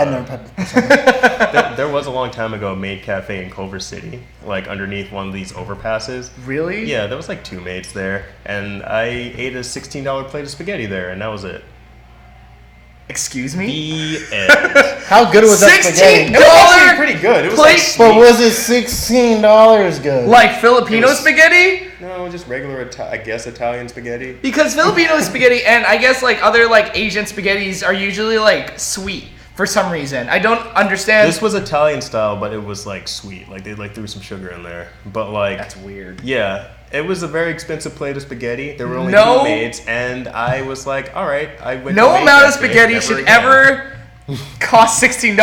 There was a long time ago a maid cafe in Culver City, like underneath one of these overpasses. Really? Yeah, there was like 2 maids there, and I ate a $16 plate of spaghetti there, and that was it. Excuse me? The end. How good was that spaghetti? It was actually pretty good. It was like sweet. But was it $16 good? Like Filipino spaghetti? No, just regular, Italian spaghetti. Because Filipino spaghetti and I guess like other like Asian spaghettis are usually like sweet for some reason. I don't understand. This was Italian style, but it was like sweet. Like they like threw some sugar in there. But like that's weird. Yeah. It was a very expensive plate of spaghetti. There were only 2 maids, and I was like, all right. I went no amount of spaghetti should ever cost $16.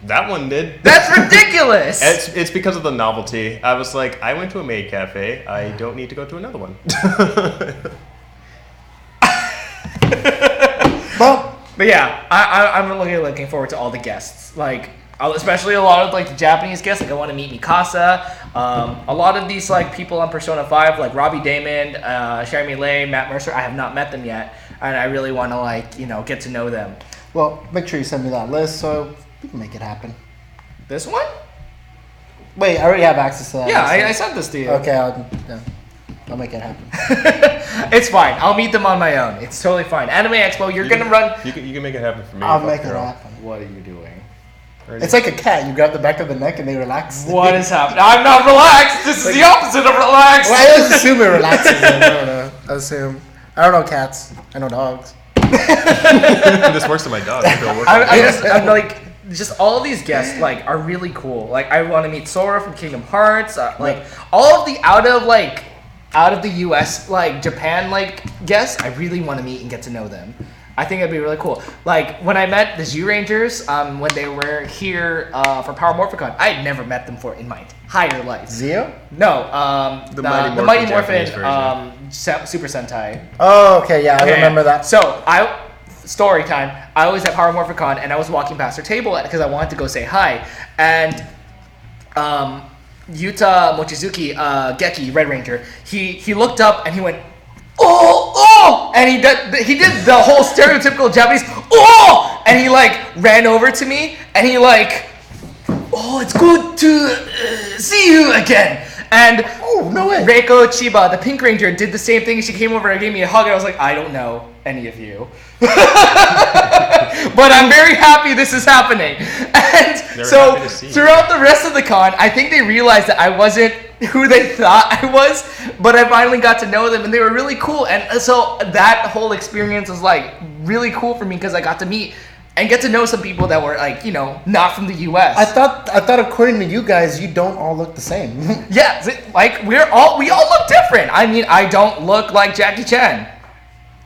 That one did. That's ridiculous. It's because of the novelty. I was like, I went to a maid cafe. I don't need to go to another one. But yeah, I'm really looking forward to all the guests. Like, especially a lot of like the Japanese guests. Like, I want to meet Mikasa. A lot of these like people on Persona 5, like Robbie Damon, Jeremy Lay, Matt Mercer. I have not met them yet, and I really want to like get to know them. Well, make sure you send me that list so we can make it happen. This one? Wait, I already have access to that. Yeah, I sent this to you. Okay, I'll make it happen. It's fine. I'll meet them on my own. It's totally fine. Anime Expo, you're gonna run. You can make it happen for me. I'll make it happen. What are you doing? It's like a cat. You grab the back of the neck and they relax. What is happening? I'm not relaxed. This is the opposite of relaxed. Well, I just assume it relaxes. I don't know. I don't know cats. I know dogs. This works to my dog. I'm like, just all of these guests like are really cool. Like, I want to meet Sora from Kingdom Hearts. Like all of the out of the U.S. like Japan like guests, I really want to meet and get to know them. I think it'd be really cool. Like when I met the Zoo Rangers, when they were here for Power Morphicon, I had never met them before in my entire life. Zeo? No, the Mighty Morphin Super Sentai. Oh, okay, yeah, I remember that. So story time. I was at Power Morphicon and I was walking past their table because I wanted to go say hi, and Yuta Mochizuki, Geki, Red Ranger, he looked up and he went, oh, and he did the whole stereotypical Japanese, oh, and he like ran over to me, and he like, oh, it's good to see you again. And no way. Reiko Chiba, the Pink Ranger, did the same thing. She came over and gave me a hug, and I was like, I don't know any of you. But I'm very happy this is happening. And so throughout the rest of the con, I think they realized that I wasn't who they thought I was, but I finally got to know them, and they were really cool. And so that whole experience was like really cool for me because I got to meet and get to know some people that were like, you know, not from the U.S. I thought according to you guys, you don't all look the same. Yeah, like we all look different. I mean, I don't look like Jackie Chan.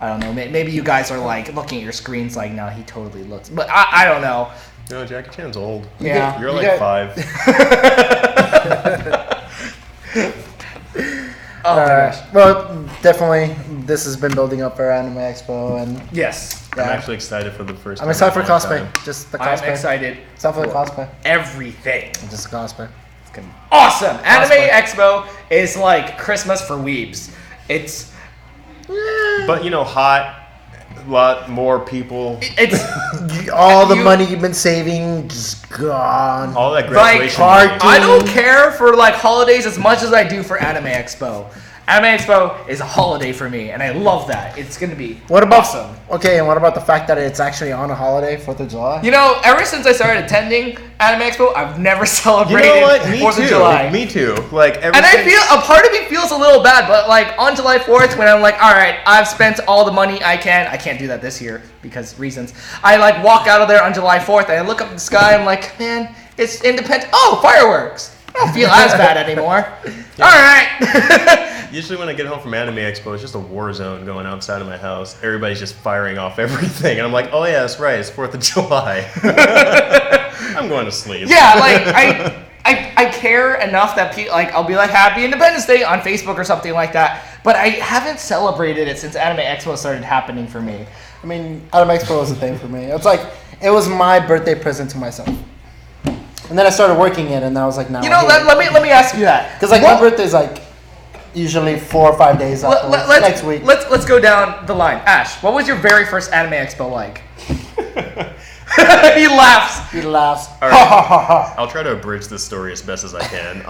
I don't know. Maybe you guys are like looking at your screens like, no, he totally looks. But I don't know. No, Jackie Chan's old. Yeah, you're like 5. Oh my gosh. Well, definitely, this has been building up for Anime Expo, and yes, I'm actually excited for the first time. I'm excited for cosplay. Just the cosplay. I'm excited. Except for the cosplay. Everything. Just the cosplay. It's gonna be awesome. Anime Expo is like Christmas for weebs. It's. But you know, hot. A lot more people. It's all the money you've been saving just gone. All that graduation like, money. I don't care for like holidays as much as I do for Anime Expo. Anime Expo is a holiday for me, and I love that. It's gonna be awesome. Okay, and what about the fact that it's actually on a holiday, 4th of July? You know, ever since I started attending Anime Expo, I've never celebrated You know what? Me 4th too. of July. Me too. Like, And I feel a part of me feels a little bad, but like on July 4th, when I'm like, all right, I've spent all the money I can't do that this year because reasons. I like walk out of there on July 4th and I look up at the sky. I'm like, man, it's independent. Oh, fireworks! I don't feel as bad anymore. Yeah. All right. Usually when I get home from Anime Expo, it's just a war zone going outside of my house. Everybody's just firing off everything, and I'm like, oh yeah, that's right, it's 4th of July. I'm going to sleep. Yeah, like I care enough that I'll be like Happy Independence Day on Facebook or something like that, but I haven't celebrated it since Anime Expo started happening for me. I mean, Anime Expo was a thing for me. It's like it was my birthday present to myself. And then I started working it, and I was like, "No." You know, let me ask you that, because like my birthday's like usually 4 or 5 days after next week. Let's go down the line. Ash, what was your very first Anime Expo like? He laughs. He laughs. All right. I'll try to abridge this story as best as I can.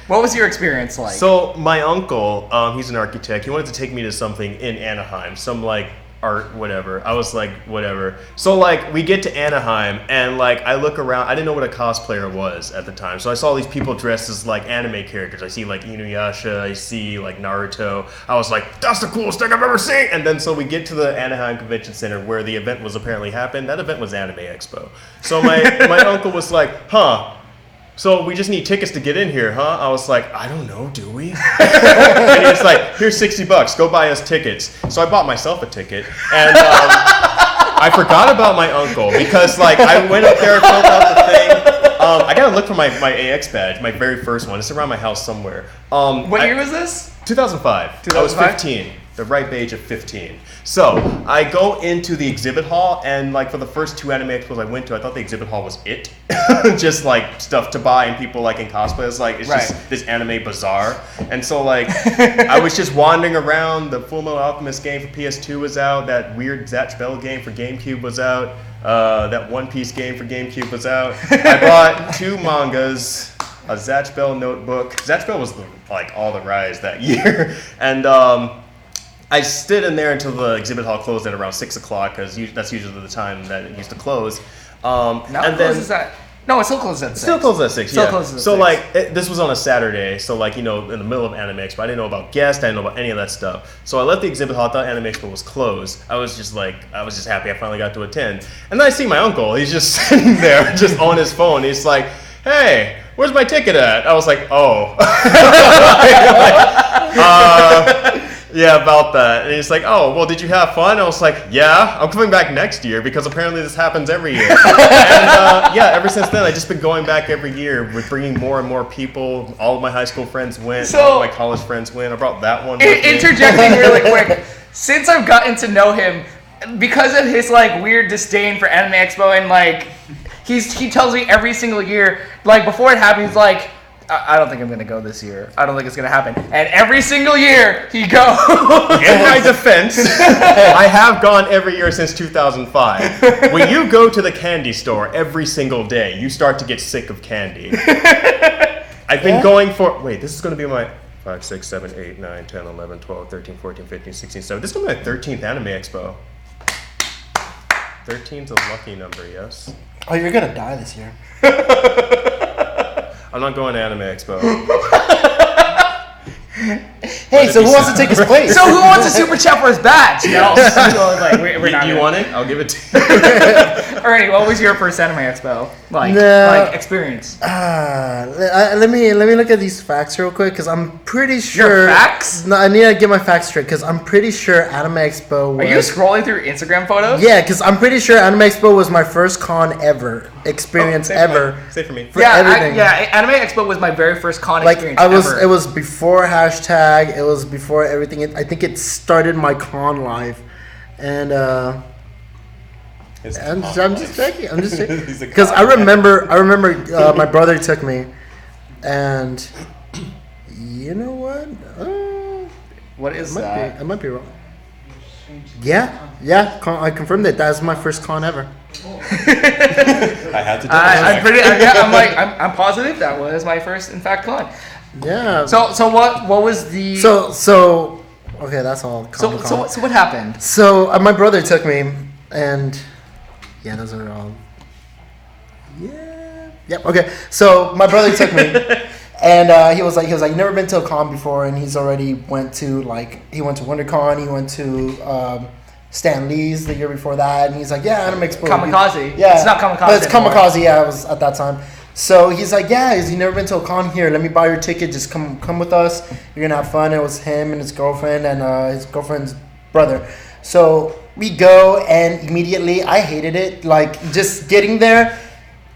What was your experience like? So my uncle, he's an architect. He wanted to take me to something in Anaheim, some like art, whatever. I was like, whatever. So like we get to Anaheim and like I look around. I didn't know what a cosplayer was at the time. So I saw these people dressed as like anime characters. I see like Inuyasha. I see like Naruto. I was like, that's the coolest thing I've ever seen. And then so we get to the Anaheim Convention Center where the event was apparently happened. That event was Anime Expo. So my uncle was like, huh. So we just need tickets to get in here, huh? I was like, I don't know, do we? And he was like, here's $60, go buy us tickets. So I bought myself a ticket, and I forgot about my uncle because like I went up there, filled out the thing. I gotta look for my AX badge, my very first one. It's around my house somewhere. What year was this? 2005. I was 15. The ripe age of 15. So I go into the exhibit hall, and like for the first 2 anime expos I went to, I thought the exhibit hall was it, just like stuff to buy and people like in cosplay. It's like just this anime bazaar, and so like I was just wandering around. The Fullmetal Alchemist game for PS2 was out. That weird Zatch Bell game for GameCube was out. That One Piece game for GameCube was out. I bought 2 mangas. A Zatch Bell notebook. Zatch Bell was like all the rise that year, and I stood in there until the exhibit hall closed at around 6 o'clock because that's usually the time that it used to close. Now it closes at... No, it still closes at 6. Still closes at 6, Still closes at 6. So like, this was on a Saturday, so like, you know, in the middle of Anime Expo, I didn't know about guests, I didn't know about any of that stuff. So I left the exhibit hall, I thought Anime Expo was closed. I was just happy I finally got to attend. And then I see my uncle, he's just sitting there, just on his phone. He's like, hey, where's my ticket at? I was like, oh. Yeah, about that. And he's like, oh, well, did you have fun? I was like, yeah, I'm coming back next year because apparently this happens every year. And yeah, ever since then, I've just been going back every year with bringing more and more people. All of my high school friends went. All of my college friends went. I brought that one with me. Interjecting really quick. Since I've gotten to know him, because of his like weird disdain for Anime Expo and like, he tells me every single year, like before it happens, like, I don't think I'm gonna go this year. I don't think it's gonna happen. And every single year he goes. In my defense, I have gone every year since 2005. When you go to the candy store every single day, you start to get sick of candy. I've been going for. Wait, this is gonna be my 5, 6, 7, 8, 9, 10, 11, 12, 13, 14, 15, 16, 17. This is gonna be my 13th Anime Expo. 13's a lucky number, yes. Oh, you're gonna die this year. I'm not going to Anime Expo. Hey, so who wants to take his place? So who wants a super chat for his badge? No. Like, we're not. Do you want it? I'll give it to you. Alrighty, what was your first Anime Expo like experience? Let me look at these facts real quick because I'm pretty sure. Your facts? No, I need to get my facts straight because I'm pretty sure Anime Expo was. Are you scrolling through Instagram photos? Yeah, because I'm pretty sure Anime Expo was my first con experience ever. Say for me. Anime Expo was my very first con experience ever. It was before hashtag. It was before everything. I think it started my con life, and I'm just checking. Because I remember my brother took me, and you know what? What is that? I might be wrong. Yeah. I confirmed it. That's my first con ever. I had to do it. I'm positive that was my first, in fact, con. Yeah. So what was the? So okay, that's all. So what happened? So my brother took me, and yeah, those are all. Yeah. Yep. Okay. So my brother took me, and he was like, you never been to a con before, and he's already went to WonderCon, he went to Stan Lee's the year before that, and he's like, yeah, Anime Expo. Kamikaze. Yeah. It's not Kamikaze. But it's Kamikaze. Yeah, it was at that time. So he's like, yeah, you never been to a con here? Let me buy your ticket. Just come with us. You're gonna have fun. It was him and his girlfriend and his girlfriend's brother. So we go, and immediately I hated it. Like just getting there,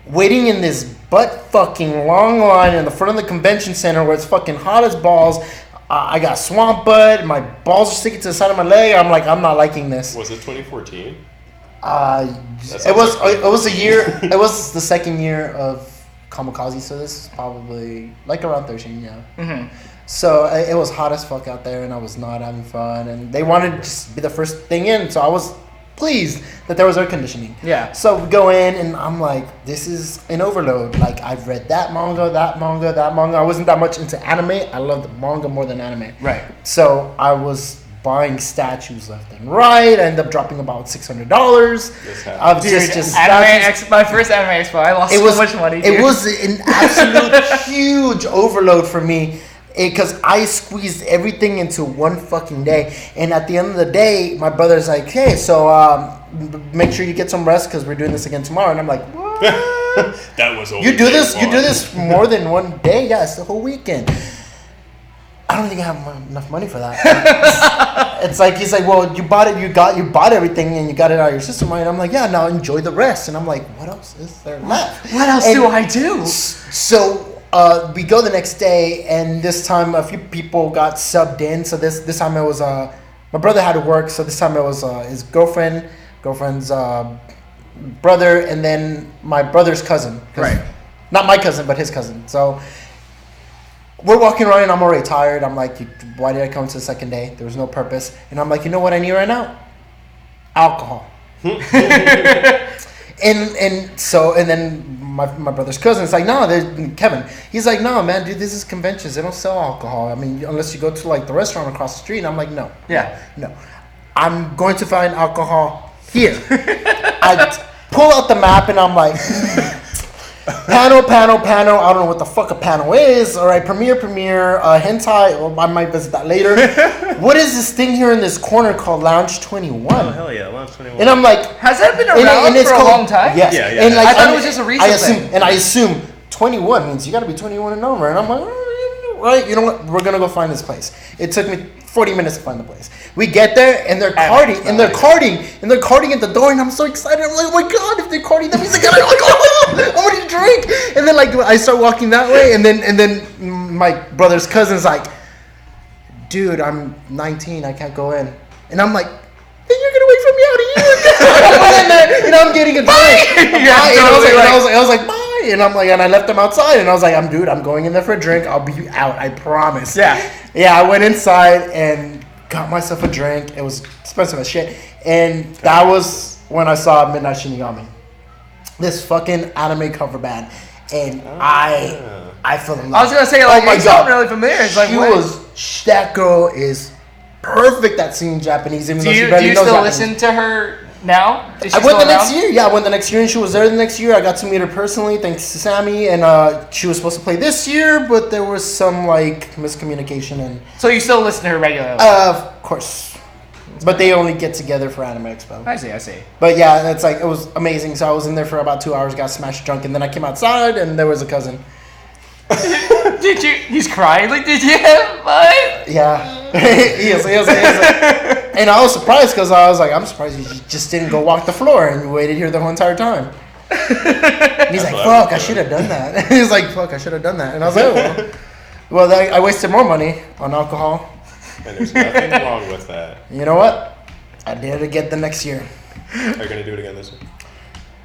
waiting in this butt fucking long line in the front of the convention center where it's fucking hot as balls. I got swamp butt. My balls are sticking to the side of my leg. I'm like, I'm not liking this. Was it 2014? It was a year. It was the second year of Kamikaze, so this is probably like around 13, yeah. Mm-hmm. So it was hot as fuck out there, and I was not having fun. And they wanted to just be the first thing in, so I was pleased that there was air conditioning. Yeah. So we go in, and I'm like, this is an overload. Like I've read that manga. I wasn't that much into anime. I love the manga more than anime. Right. So I was buying statues left and right. I ended up dropping about $600. Of just my first Anime Expo. I lost so much money. It was an absolute huge overload for me because I squeezed everything into one fucking day. And at the end of the day, my brother's like, "Hey, so make sure you get some rest because we're doing this again tomorrow." And I'm like, "What? That was you do this? You do this more than one day? Yeah, it's the whole weekend." I don't think I have enough money for that. It's like he's like, well, you bought everything and you got it out of your system, right? And I'm like, yeah, now enjoy the rest. And I'm like, what else is there left? What else do I do? So we go the next day, and this time a few people got subbed in. So this time it was my brother had to work, so this time it was his girlfriend's brother, and then my brother's cousin. Right. Not my cousin, but his cousin. So we're walking around, and I'm already tired. I'm like, why did I come to the second day? There was no purpose. And I'm like, you know what I need right now? Alcohol. and then my brother's cousin is like, no, Kevin. He's like, no, man, dude, this is conventions. They don't sell alcohol. I mean, unless you go to like the restaurant across the street. And I'm like, no. Yeah. No. I'm going to find alcohol here. I pull out the map, and I'm like, panel. I don't know what the fuck a panel is. All right, premiere, hentai. Well, I might visit that later. What is this thing here in this corner called Lounge 21? Oh hell yeah, Lounge 21. And I'm like, has that been around for a long time? Yes. Yeah. And like, I thought it was just a recent thing. And I assume 21 means you got to be 21 and over. And I'm like, right, you know what? We're gonna go find this place. It took me 40 minutes to find the place. We get there, and they're carting at the door, and I'm so excited. I'm like, oh my god, if they're carting, that means they got it. I'm like, oh, I want to drink. And then like I start walking that way, and then my brother's cousin's like, dude, I'm 19, I can't go in. And I'm like, then you're gonna wait for me out of here. And I'm getting a drink. I was like, bye. bye. And I'm like, and I left them outside, and I was like, I'm going in there for a drink. I'll be out, I promise. Yeah. Yeah, I went inside and got myself a drink. It was expensive as shit. And that was when I saw Midnight Shinigami. This fucking anime cover band. And I fell in love. I was gonna say, like, it's not really familiar. It's like, that girl is perfect at singing Japanese. Even do you still Japanese. listen to her now? I went the next year. Yeah, I went the next year, and she was there the next year. I got to meet her personally, thanks to Sammy. And she was supposed to play this year, but there was some like miscommunication. And so you still listen to her regularly? Of course. But they only get together for Anime Expo. I see. But yeah, it's like, it was amazing. So I was in there for about 2 hours, got smashed drunk, and then I came outside, and there was a cousin. Did you? He's crying. Like, did you have fun? Yeah. he is. And I was surprised because I was like, I'm surprised you just didn't go walk the floor and you waited here the whole entire time. And he's like, fuck, I should have done that. He's like, fuck, I should have done that. And I was like, oh, well, I wasted more money on alcohol. And there's nothing wrong with that. You know what? I did it again the next year. Are you going to do it again this year?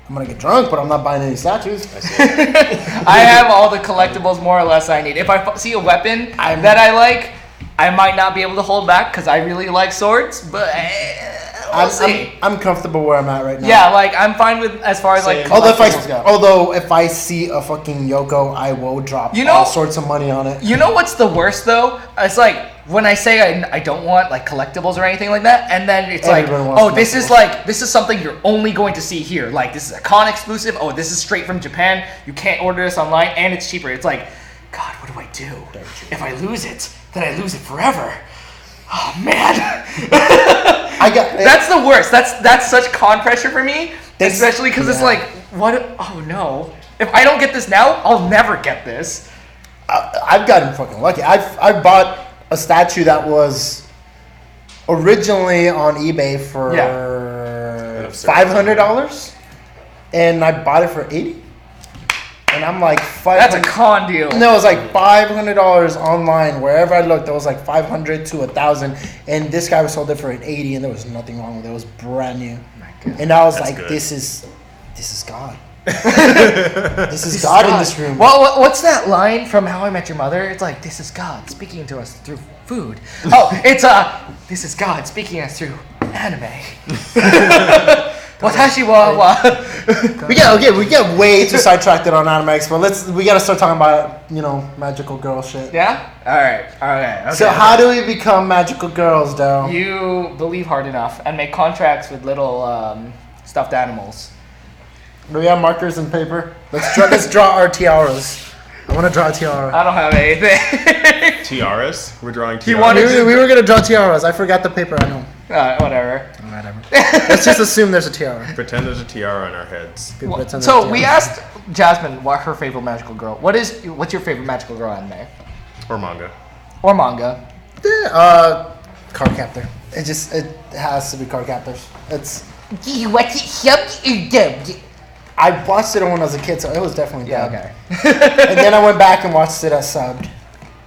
I'm going to get drunk, but I'm not buying any statues. I see. I have all the collectibles more or less I need. If I see a weapon that I like, I might not be able to hold back because I really like swords, but we'll see. I'm comfortable where I'm at right now. Yeah, like, I'm fine with as far as like collectibles go. Although if I see a fucking Yoko, I will drop all sorts of money on it. You know what's the worst though? It's like when I say I don't want like collectibles or anything like that, and then it's this is something you're only going to see here. Like, this is a con exclusive. Oh, this is straight from Japan. You can't order this online, and it's cheaper. It's like, God, what do I do? If I lose it, then I lose it forever. Oh man. That's the worst. That's such con pressure for me, especially because it's like, what? Oh no! If I don't get this now, I'll never get this. I've gotten fucking lucky. I bought a statue that was originally on eBay for $500, and I bought it for $80. And I'm like, that's a con deal. No, it was like $500 online. Wherever I looked, it was like $500 to $1,000. And this guy was sold it for an $80, and there was nothing wrong with it. It was brand new. And I was like, this is God. This is God in this room. Well, what's that line from How I Met Your Mother? It's like, this is God speaking to us through food. Oh, it's this is God speaking to us through anime. Watashi wa wa. We get way too sidetracked on Anime Expo. We gotta start talking about, magical girl shit. Yeah? Alright. Okay. So how do we become magical girls, though? You believe hard enough and make contracts with little stuffed animals. Do we have markers and paper? Let's draw our tiaras. I want to draw a tiara. I don't have anything. Tiaras? We're drawing tiaras. We were gonna draw tiaras. I forgot the paper. I know. Whatever. Let's just assume there's a tiara. Pretend there's a tiara on our heads. So we asked Jasmine what her favorite magical girl. What's your favorite magical girl anime? Or manga. Card Captor. It has to be Card Captors. I watched it when I was a kid, so it was definitely dubbed. Okay. And then I went back and watched it as subbed,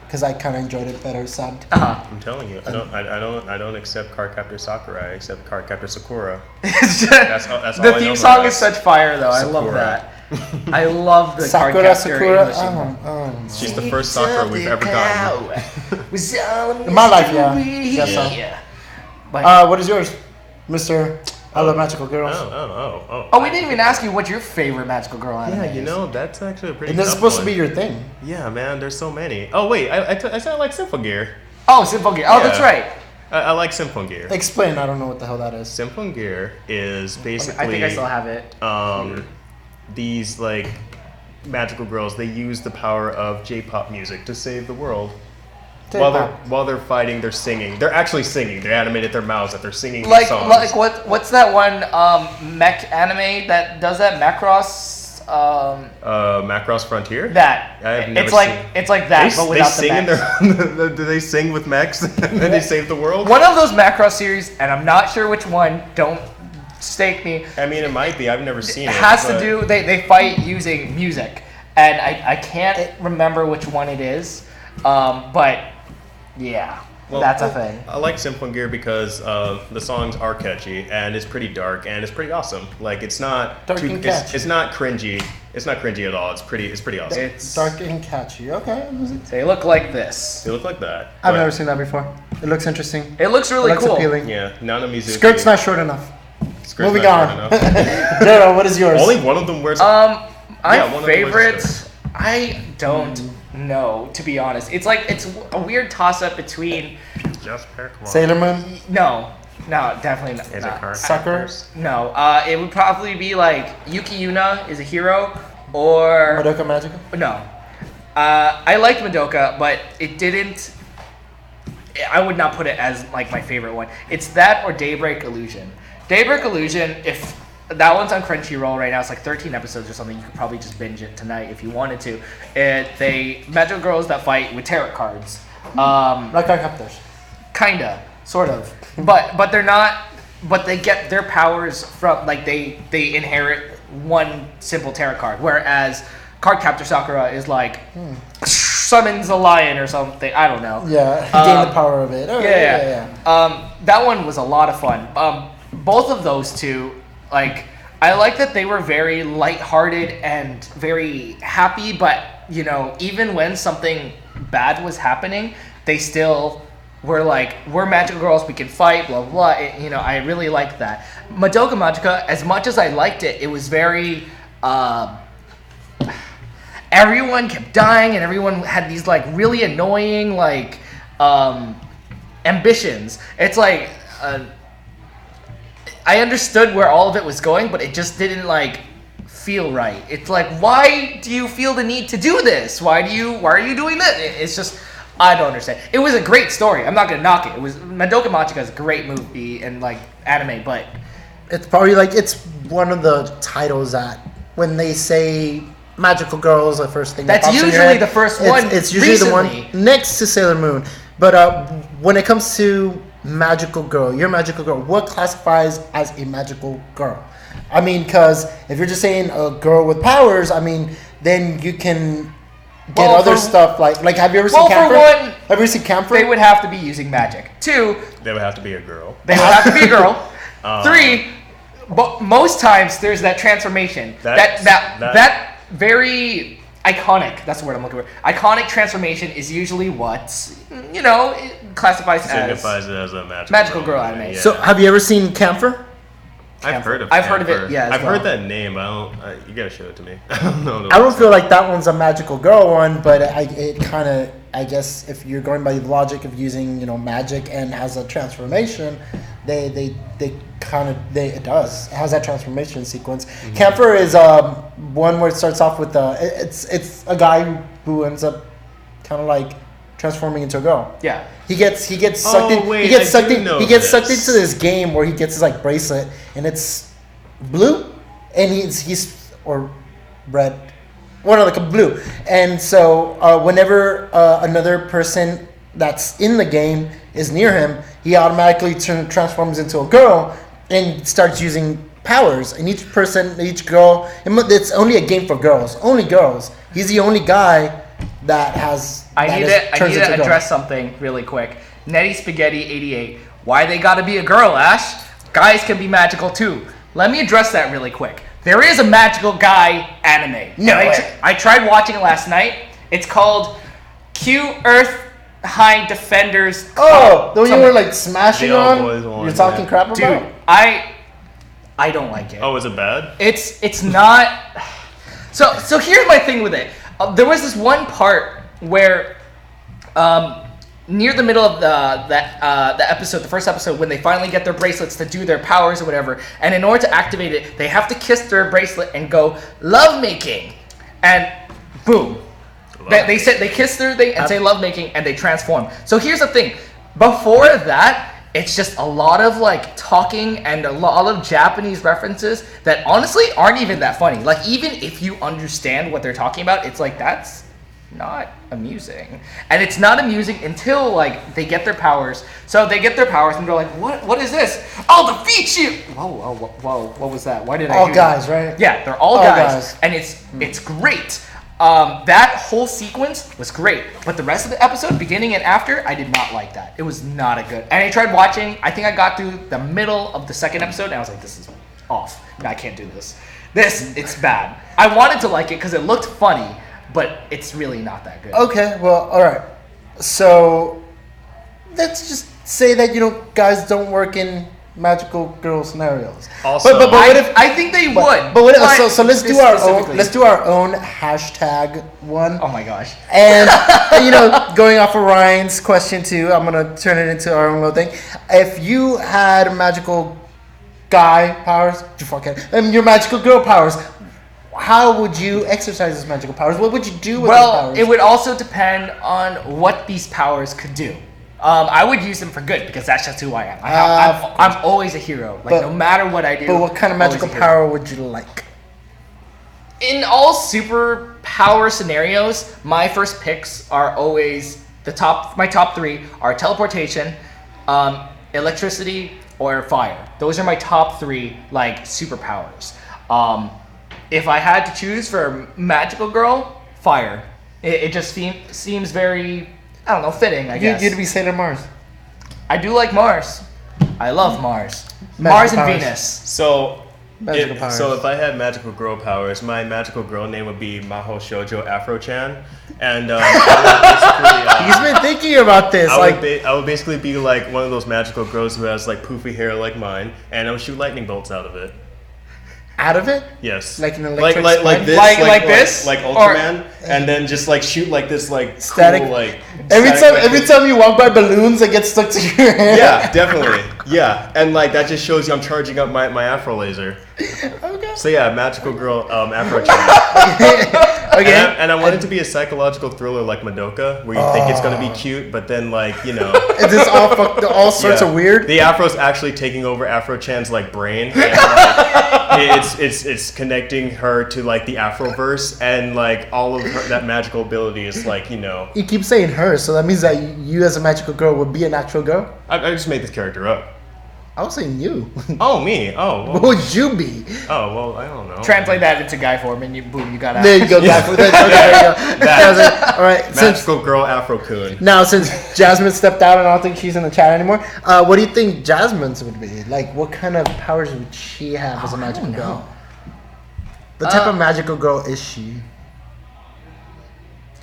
because I kind of enjoyed it better subbed. I'm telling you, I don't accept Cardcaptor Sakura. I accept Cardcaptor Sakura. That's the theme song is such fire, though. Sakura. I love that. I love the Sakura. She's the first Sakura we've ever gotten. In my life, yeah. Yes, so. What is yours, Mr. I love magical girls. Oh, we didn't even ask you what's your favorite magical girl anime. Yeah, that's actually a pretty. And this is supposed to be your thing. Yeah, man. There's so many. Oh wait, I said I like Symphogear. Oh, Symphogear. Oh, that's right. I like Symphogear. Explain. I don't know what the hell that is. Symphogear is basically. I think I still have it. These like magical girls. They use the power of J-pop music to save the world. While they're fighting, they're singing. They're actually singing. They animated their mouths that they're singing these songs. Like what's that one mech anime that does that? Macross. Macross Frontier. That. It's like that, but without the mechs. Do they sing with mechs and they save the world? One of those Macross series, and I'm not sure which one. Don't stake me. I mean, it might be. I've never seen it. It has to do. They fight using music, and I can't remember which one it is. But. Yeah. Well, that's a thing. I like Symphony Gear because the songs are catchy and it's pretty dark and it's pretty awesome. Like it's not it's not cringy. It's not cringy at all. It's pretty awesome. It's dark and catchy. Okay. They look like this. They look like that. I've never seen that before. It looks interesting. It looks really cool. Appealing. Yeah, Nana Mizuki. Skirt's not short enough. Skirt's Moving not on. Jero, what is yours? Only one of them wears. My favorites. I don't know, to be honest. It's a weird toss up between. Just pick one. Sailor Moon. No, definitely not. Is it card? Suckers. No, it would probably be like Yuki Yuna is a hero, or Madoka Magica. No, I liked Madoka, but it didn't. I would not put it as like my favorite one. It's that or Daybreak Illusion. Daybreak Illusion, if that one's on Crunchyroll right now, it's like 13 episodes or something. You could probably just binge it tonight if you wanted to. They magical girls that fight with tarot cards. Like our captors. Kinda, sort of, but they're not. But they get their powers from like they inherit one simple tarot card, whereas Card Captor Sakura is like summons a lion or something. I don't know. Yeah, gain the power of it. Yeah. That one was a lot of fun. Both of those two, like I like that they were very lighthearted and very happy. But you know, even when something bad was happening, they still were like, we're magical girls, we can fight, blah, blah, blah. I really liked that. Madoka Magica, as much as I liked it, it was very, everyone kept dying and everyone had these like really annoying like ambitions. It's like, I understood where all of it was going, but it just didn't like feel right. It's like, why do you feel the need to do this? Why are you doing this? It's just, I don't understand. It was a great story. I'm not gonna knock it. It was Madoka Magica is a great movie and like anime, but it's probably like it's one of the titles that when they say magical girls, the first thing that's usually the first one. It's usually the one next to Sailor Moon. But when it comes to magical girl, your magical girl, what classifies as a magical girl? I mean, because if you're just saying a girl with powers, I mean, then you can get other stuff like have you ever seen Camphor? For one, have you ever seen Camphor? They would have to be using magic. 2, they would have to be a girl. They would have to be a girl. 3, but most times there's that transformation. That very iconic. That's the word I'm looking for. Iconic transformation is usually what it signifies it as a magical girl anime. Yeah. So have you ever seen Camphor? I've heard of it. Yeah, I've heard that name. You gotta show it to me. I don't know. I don't feel like that one's a magical girl one, but it kind of. I guess if you're going by the logic of using magic and has a transformation, it does. It has that transformation sequence. Mm-hmm. Camphor is one where it starts off with it's a guy who ends up kind of like transforming into a girl. Yeah. He gets sucked in. He gets sucked into this game where he gets his like bracelet and it's blue, and he's or red, one of the blue. And so whenever another person that's in the game is near him, he automatically transforms into a girl and starts using powers. And each girl, it's only a game for girls, only girls. He's the only guy that has. I need to address something really quick. Netty Spaghetti 88. Why they gotta be a girl, Ash? Guys can be magical too. Let me address that really quick. There is a magical guy anime. No, I tried watching it last night. It's called Q Earth High Defenders. Oh, the one you were like smashing on. You're talking crap about. Dude, I don't like it. Oh, is it bad? It's not. So here's my thing with it. There was this one part where, near the middle of the episode, the first episode, when they finally get their bracelets to do their powers or whatever, and in order to activate it, they have to kiss their bracelet and go lovemaking, and boom, they kiss their thing and say lovemaking, and they transform. So here's the thing: before that, it's just a lot of like talking and a lot of Japanese references that honestly aren't even that funny. Like even if you understand what they're talking about, it's like that's not amusing. And it's not amusing until like they get their powers. So they get their powers and they're like, what is this? I'll defeat you. Whoa, what was that? Why did I do guys, that? Right? Yeah, they're all guys. And it's great. That whole sequence was great, but the rest of the episode, beginning and after, I did not like that. It was not a good. And I tried watching. I think I got through the middle of the second episode, and I was like, "This is off. No, I can't do this. It's bad." I wanted to like it because it looked funny, but it's really not that good. Okay, well, all right. So let's just say that guys don't work in magical girl scenarios. Also, but what if I think they would? But so let's do our own. Let's do our own hashtag one. Oh my gosh! And going off of Ryan's question too, I'm gonna turn it into our own little thing. If you had magical guy powers, your magical girl powers, how would you exercise those magical powers? What would you do with those powers? Well, it would also depend on what these powers could do. I would use them for good because that's just who I am. I'm always a hero. No matter what I do. But what kind of magical power would you like? In all super power scenarios, my first picks are always my top three are teleportation, electricity, or fire. Those are my top three superpowers. If I had to choose for a magical girl, fire. It just seems very, I don't know, fitting, I guess. You'd be Sailor Mars. I do like Mars. I love Mars. Mars and Venus. So if I had magical girl powers, my magical girl name would be Maho Shoujo Afro-chan. And he's been thinking about this. I would basically be like one of those magical girls who has poofy hair like mine, and I would shoot lightning bolts out of it. Out of it? Yes. Like an electric like this, like this, like Ultraman, and then just shoot this static. Cool, every time you walk by balloons, it gets stuck to your hand. Yeah, definitely. Yeah, and that just shows you I'm charging up my Afro laser. Okay. So yeah, magical girl Afro charge. Okay. And I want it to be a psychological thriller like Madoka, where you think it's gonna be cute, but then Is this all sorts of weird? The Afro's actually taking over Afro Chan's brain, and it's connecting her to the Afroverse, and all of that magical ability is You keep saying her, so that means that you as a magical girl would be an actual girl? I just made this character up. I was saying you. Oh, me. Oh, well. What would you be? Oh, well, I don't know. Translate that into guy form, and you got out. There you go, guy form. Okay, there you go. All right. Magical girl Afro-kun. Now, since Jasmine stepped out and I don't think she's in the chat anymore, what do you think Jasmine's would be? What kind of powers would she have as a magical girl? The type of magical girl is she?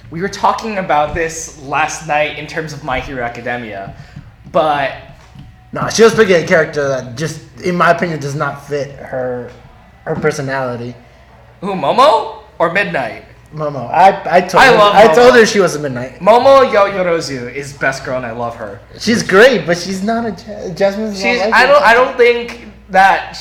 We were talking about this last night in terms of My Hero Academia, but... No, she was picking a character that just, in my opinion, does not fit her personality. Who, Momo or Midnight? Momo. I told her she was a Midnight. Momo Yorozu is best girl, and I love her. She's great, but she's not Jasmine's. I don't think that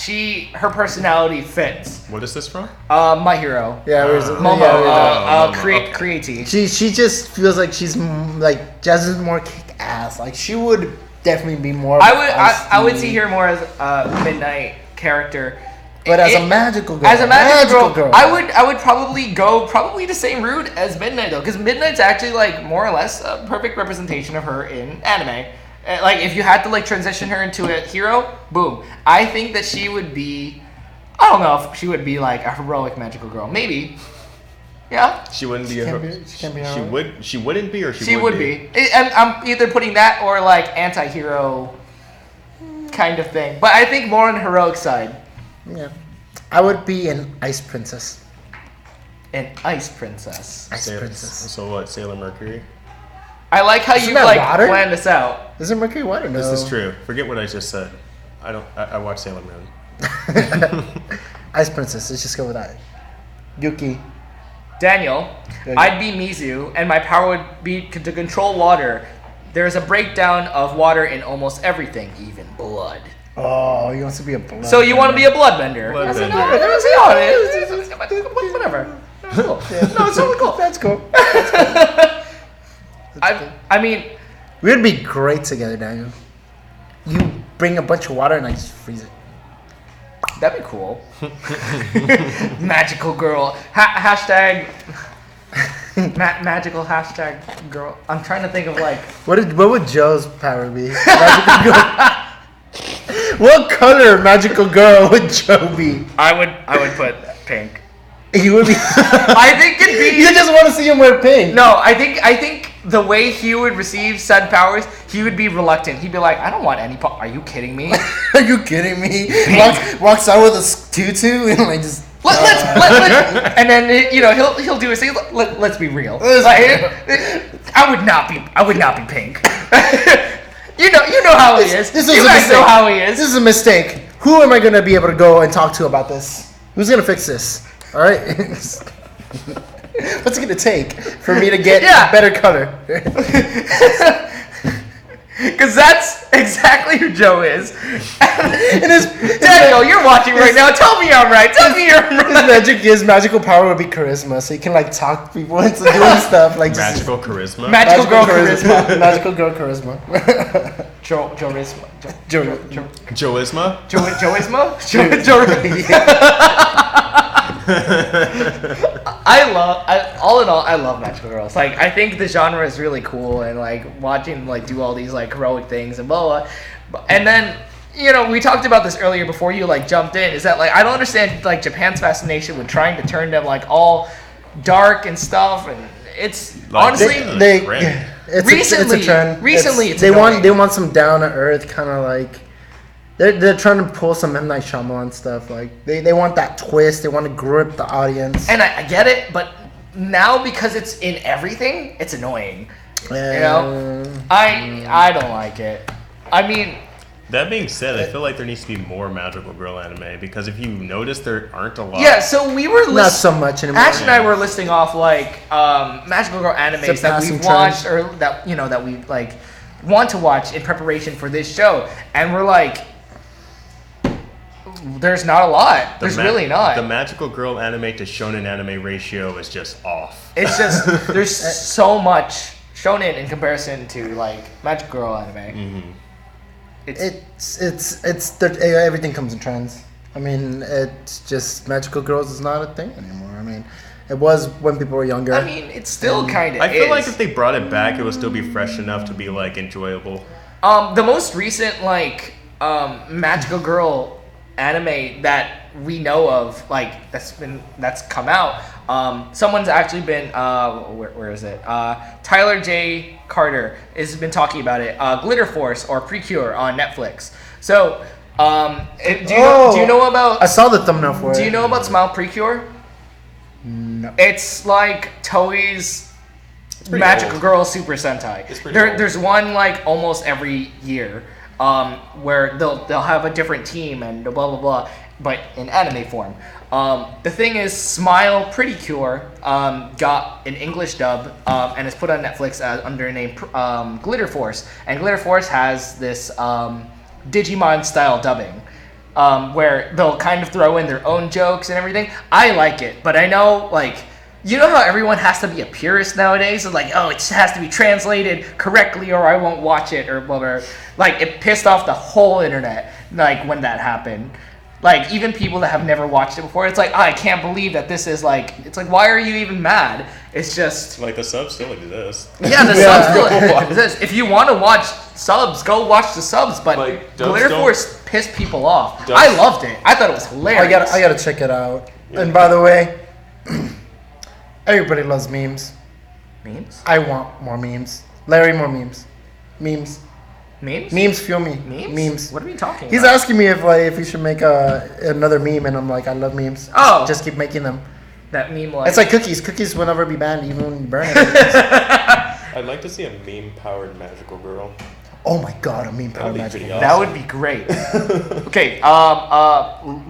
her personality fits. What is this from? My Hero. Yeah, Momo. Creati. She just feels like she's Jasmine's more kick ass. She would definitely be more. I would see her more as a Midnight character. But as a magical girl. As a magical girl. I would probably go the same route as Midnight though, because Midnight's actually more or less a perfect representation of her in anime. If you had to transition her into a hero, boom. I think that she would be. I don't know if she would be a heroic magical girl. Maybe. Yeah. She wouldn't be a hero. She wouldn't be, or she would be. I'm either putting that or anti-hero kind of thing, but I think more on the heroic side. Yeah, I would be an ice princess. An ice princess. So what? Sailor Mercury. I like how you plan this out. Isn't Mercury water? No. This is true. Forget what I just said. I watch Sailor Moon. Ice princess. Let's just go with that. Yuki. Daniel, I'd be Mizu, and my power would be to control water. There's a breakdown of water in almost everything, even blood. Oh, you want to be a blood? So you want to be a bloodbender? Whatever. That's cool. No, it's totally cool. That's cool. I mean, we'd be great together, Daniel. You bring a bunch of water and I just freeze it. That'd be cool. Magical girl. Hashtag. Magical hashtag girl. I'm trying to think of What would Joe's power be? Magical girl. What color magical girl would Joe be? I would put pink. He would be. I think it'd be. You just want to see him wear pink. No, I think the way he would receive said powers, he would be reluctant. He'd be like, I don't want any. Are you kidding me? Are you kidding me? Walks out with a tutu and like just. Let's and then he'll do his thing. Let's be real. I would not be pink. you know how he is. You guys know how he is. This is a mistake. Who am I gonna be able to go and talk to about this? Who's gonna fix this? All right. What's it gonna take for me to get a better color? Because that's exactly who Joe is. Daniel, you're watching right now. Tell me I'm right. Tell me you're right. His magical power would be charisma, so he can like talk people into doing stuff like magical charisma. Magical girl charisma. Magical girl charisma. Joeisma. Joeisma. Joeisma. All in all, I love magical girls. Like, I think the genre is really cool, and like watching them like do all these like heroic things and blah blah. And then we talked about this earlier before you like jumped in. Is that like I don't understand like Japan's fascination with trying to turn them like all dark and stuff, and it's like, honestly it's a trend. Recently, they want some down to earth kind of like. They're trying to pull some M. Night Shyamalan stuff. Like they want that twist. They want to grip the audience. And I get it, but now because it's in everything, it's annoying. I don't like it. I mean. That being said, I feel like there needs to be more magical girl anime because if you notice, there aren't a lot. Yeah, so we were not so much anymore. Ash and I were listing off like magical girl animes that we've watched or that that we like want to watch in preparation for this show, and we're like. There's not a lot. There's really not. The magical girl anime to shonen anime ratio is just off. It's just there's so much shonen in comparison to like magical girl anime. Mm-hmm. Everything comes in trends. I mean, it's just magical girls is not a thing anymore. I mean, it was when people were younger. I mean, it's still kind of. I feel like if they brought it back, it would still be fresh enough to be like enjoyable. The most recent like magical girl anime that we know of like that's come out someone's actually been where is it Tyler J. Carter has been talking about it Glitter Force or Precure on Netflix. So do you know about I saw the thumbnail for it. Do you know about Smile Precure? No. It's like Toei's magical girl Super Sentai. There's one like almost every year where they'll have a different team and blah blah blah, but in anime form. The thing is, Smile Pretty Cure got an English dub and is put on Netflix under the name Glitter Force, and Glitter Force has this Digimon style dubbing. Where they'll kind of throw in their own jokes and everything. I like it, but I know like. You know how everyone has to be a purist nowadays? It's like, oh, it has to be translated correctly or I won't watch it or blah, blah, blah. Like, it pissed off the whole internet, like, when that happened. Like, even people that have never watched it before, it's like, I can't believe that this is like, it's like, why are you even mad? It's just... Like, the subs still exist. Yeah, the subs still exist. If you want to watch subs, go watch the subs, but like, Glitter Force pissed people off. I loved it. I thought it was hilarious. I gotta check it out. Yeah. And by the way... Everybody loves memes. Memes? I want more memes. Larry, more memes. Memes. Memes? Memes fuel me. Memes? What are we talking about? He's asking me if we should make another meme, and I'm like, I love memes. Oh. Just keep making them. That meme like... It's like cookies. Cookies will never be banned, even when you burn it. I'd like to see a meme-powered magical girl. Oh my god, a meme-powered magical girl. Awesome. That would be great. Okay,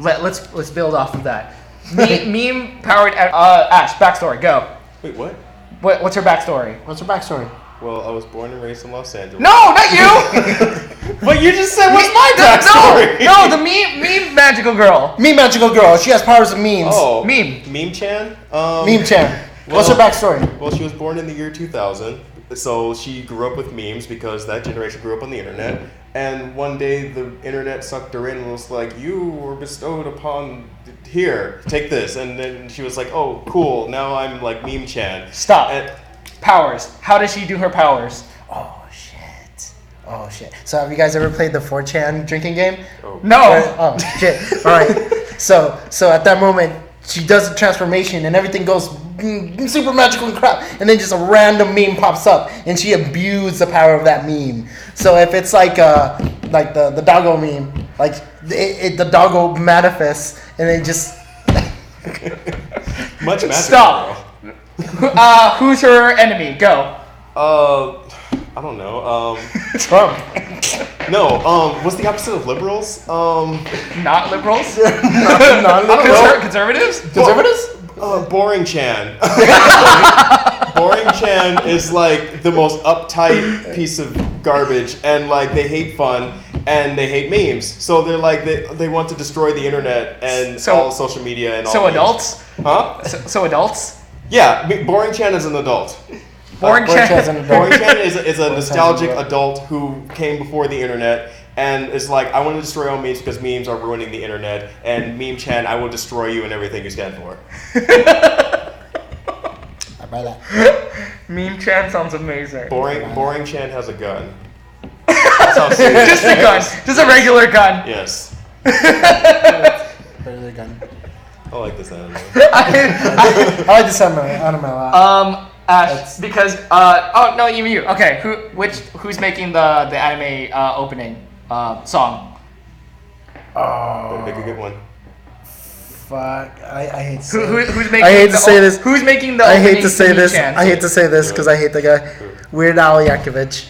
let's build off of that. Meme powered Ash, backstory, go. Wait, what? What's her backstory? What's her backstory? Well, I was born and raised in Los Angeles. No, not you! But you just said what's my backstory? No, the meme magical girl. Meme magical girl. She has powers of memes. Oh, Meme-chan? Meme-chan. What's her backstory? Well, she was born in the year 2000, so she grew up with memes because that generation grew up on the internet. And one day the internet sucked her in and was like, you were bestowed upon here, take this. And then she was like, oh, cool, now I'm like Meme-chan. Stop. Powers. How does she do her powers? Oh, shit. So have you guys ever played the 4chan drinking game? Oh. No. Oh, shit. All right. So at that moment, she does the transformation and everything goes super magical and crap, and then just a random meme pops up and she abused the power of that meme. So if it's like the doggo meme, like the doggo manifests and then just much magic. Stop. Who's her enemy? Go. I don't know. Trump. No. What's the opposite of liberals? Not liberals. Conservatives. Conservatives? Boring Chan. Boring Chan is like the most uptight piece of garbage, and like they hate fun and they hate memes. So they're like they want to destroy the internet and all social media and all. So memes. adults? Huh? So adults? Yeah, Boring Chan is an adult. Boring Chan. Boring Chan is a nostalgic adult who came before the internet and is like, I want to destroy all memes because memes are ruining the internet. And Meme Chan, I will destroy you and everything you stand for. I buy that. Meme Chan sounds amazing. Boring Chan has a gun. Just a gun. Just a regular gun. Yes. Regular gun. I like this anime. I like this anime a lot. Ash, because no, even you. Okay, who's making the anime opening song? Pick a good one. Fuck, I hate to say who's making? I hate to say this. Who's making the? I opening hate to say this. chant? I hate to say this because I hate the guy. Weird Al Yankovic.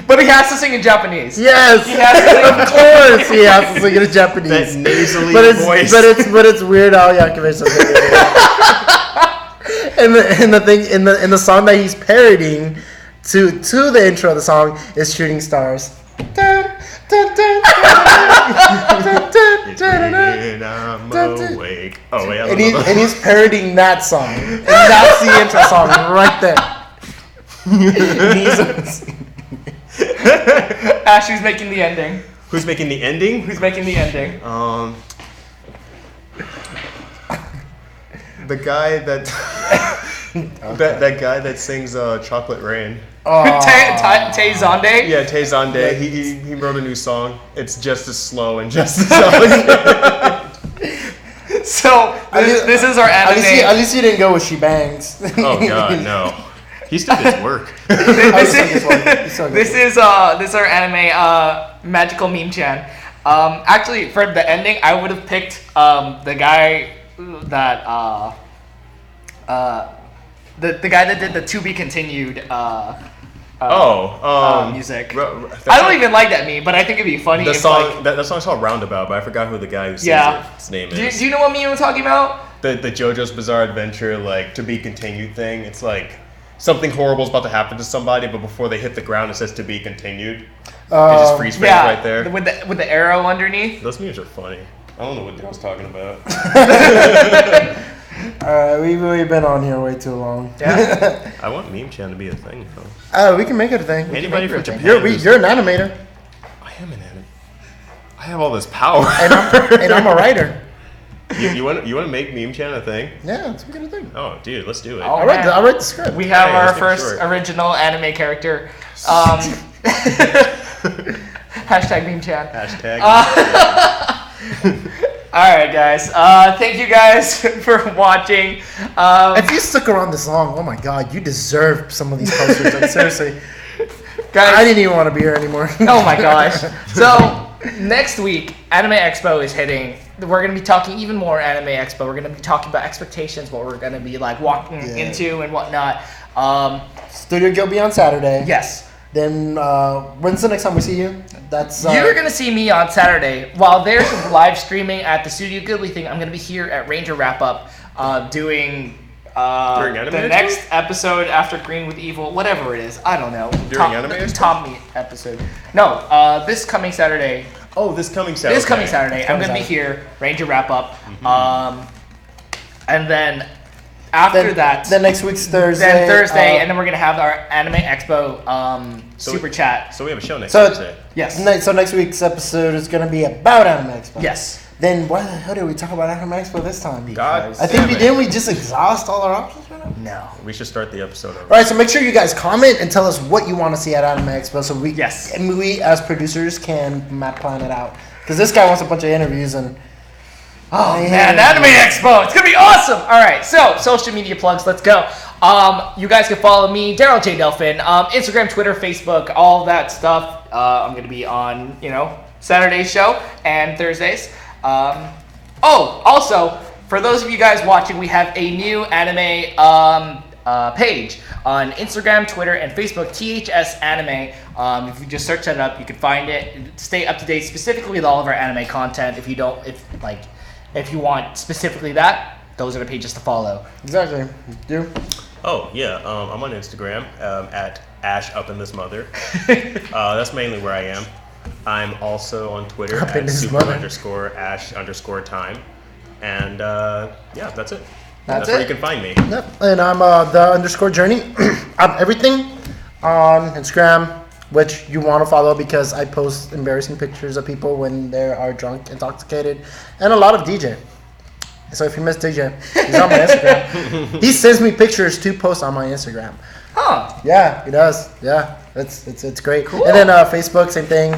But he has to sing in Japanese. Yes, of course he has to sing in Japanese. That nasally voice. But it's Weird Al Yankovic. and the thing in the song that he's parodying to the intro of the song is Shooting Stars. I'm awake. Oh wait, and he's parodying that song, and that's the intro song right there. Ash, who's making the ending? Who's making the ending? Who's making the ending? The guy that that guy that sings Chocolate Rain. Tay Zonde? Yeah, Tay Zonde. He wrote a new song. It's just as slow and just as elegant. So this is our anime. At least he didn't go with She Bangs. Oh god, no. He still did work. This is our anime magical meme chan. Actually, for the ending, I would have picked the guy that the guy that did the To Be Continued music. I don't even like that meme, but I think it'd be funny. The song that song's called Roundabout, but I forgot who the guy who sings his name is. Do you know what meme I'm talking about? The JoJo's Bizarre Adventure, like To Be Continued thing. It's like something horrible is about to happen to somebody, but before they hit the ground, it says To Be Continued. It just freeze frames right there. With the arrow underneath. Those memes are funny. I don't know what Dick was talking about. Alright, we've been on here way too long. Yeah. I want Meme Chan to be a thing, though. We can make it a thing. Anybody from Japan? You're an animator. I am an animator. I have all this power. and I'm a writer. You want to make Meme Chan a thing? Yeah, let's make it a thing. Oh, dude, let's do it. Oh, I'll write the script. We have our let's first make it short. original anime character. Hashtag Meme Chan. Hashtag. Alright, guys. Thank you guys for watching. If you stuck around this long, oh my god, you deserve some of these posters. Like, seriously. Guys, I didn't even want to be here anymore. Oh my gosh. So, next week, Anime Expo is hitting. We're going to be talking even more Anime Expo. We're going to be talking about expectations, what we're going to be like walking into and whatnot. Studio Gilby on Saturday. Yes. Then when's the next time we see you? That's You're gonna see me on Saturday. While there's live streaming at the Studio Ghibli thing, I'm gonna be here at Ranger Wrap Up doing the next episode after Green with Evil, whatever it is. I don't know. During Anime Tom Meet episode. No, this coming Saturday. Oh, this coming Saturday. This coming Saturday, I'm gonna be here, Ranger Wrap Up, and then. After that, then next week's Thursday. And then we're gonna have our Anime Expo super chat. So we have a show next Thursday. Yes. So next week's episode is gonna be about Anime Expo. Yes. Then why the hell did we talk about Anime Expo this time? God, I think didn't we just exhaust all our options right now? No. We should start the episode over. All right, so make sure you guys comment and tell us what you want to see at Anime Expo, so we Yes. and we as producers can map plan it out. Because this guy wants a bunch of interviews and Oh man, Anime Expo! It's gonna be awesome. All right, so social media plugs. Let's go. You guys can follow me, Daryl J Delphin, Instagram, Twitter, Facebook, all that stuff. I'm gonna be on, Saturday's show and Thursdays. Also, for those of you guys watching, we have a new anime page on Instagram, Twitter, and Facebook, THS Anime. If you just search that up, you can find it. Stay up to date specifically with all of our anime content. If you want specifically that, those are the pages to follow. Exactly. You? Oh yeah, I'm on Instagram at AshUpInThisMother. That's mainly where I am. I'm also on Twitter at super_Ash_time. And yeah, that's it. That's where you can find me. Yep. And I'm the_journey. I'm everything on Instagram, which you want to follow because I post embarrassing pictures of people when they are drunk, intoxicated, and a lot of DJ. So if you miss DJ, he's on my Instagram. He sends me pictures to post on my Instagram. Huh. Yeah, he does. Yeah, it's great. Cool. And then Facebook, same thing.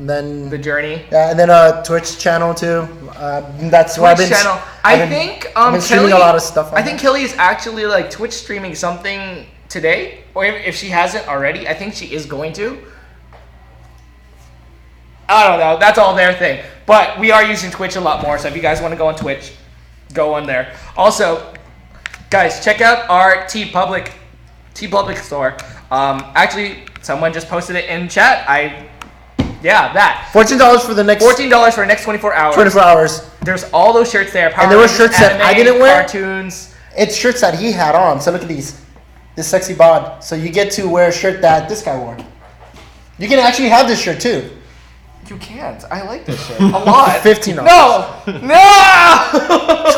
Then The Journey. Yeah, and then Twitch channel too. That's why I've been. Channel. I've been streaming a lot of stuff. I think Kelly is actually like Twitch streaming something today, or if she hasn't already, I think she is going to. I don't know. That's all their thing. But we are using Twitch a lot more, so if you guys want to go on Twitch, go on there. Also, guys, check out our TeePublic store. Actually, someone just posted it in chat. That. $14 for the next. $14 for the next 24 hours. 24 hours. There's all those shirts there. And there were shirts that I didn't wear. Cartoons. It's shirts that he had on. So look at these. This sexy bod. So you get to wear a shirt that this guy wore. You can actually have this shirt too. You can't. I like this shirt a lot. $15. No!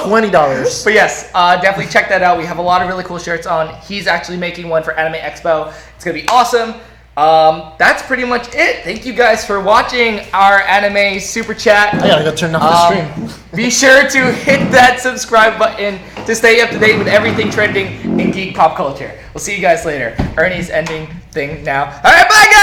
$20. But yes, definitely check that out. We have a lot of really cool shirts on. He's actually making one for Anime Expo. It's going to be awesome. That's pretty much it. Thank you guys for watching our anime super chat. I gotta go turn off the stream. Be sure to hit that subscribe button to stay up to date with everything trending in geek pop culture. We'll see you guys later. Ernie's ending thing now. All right, bye guys!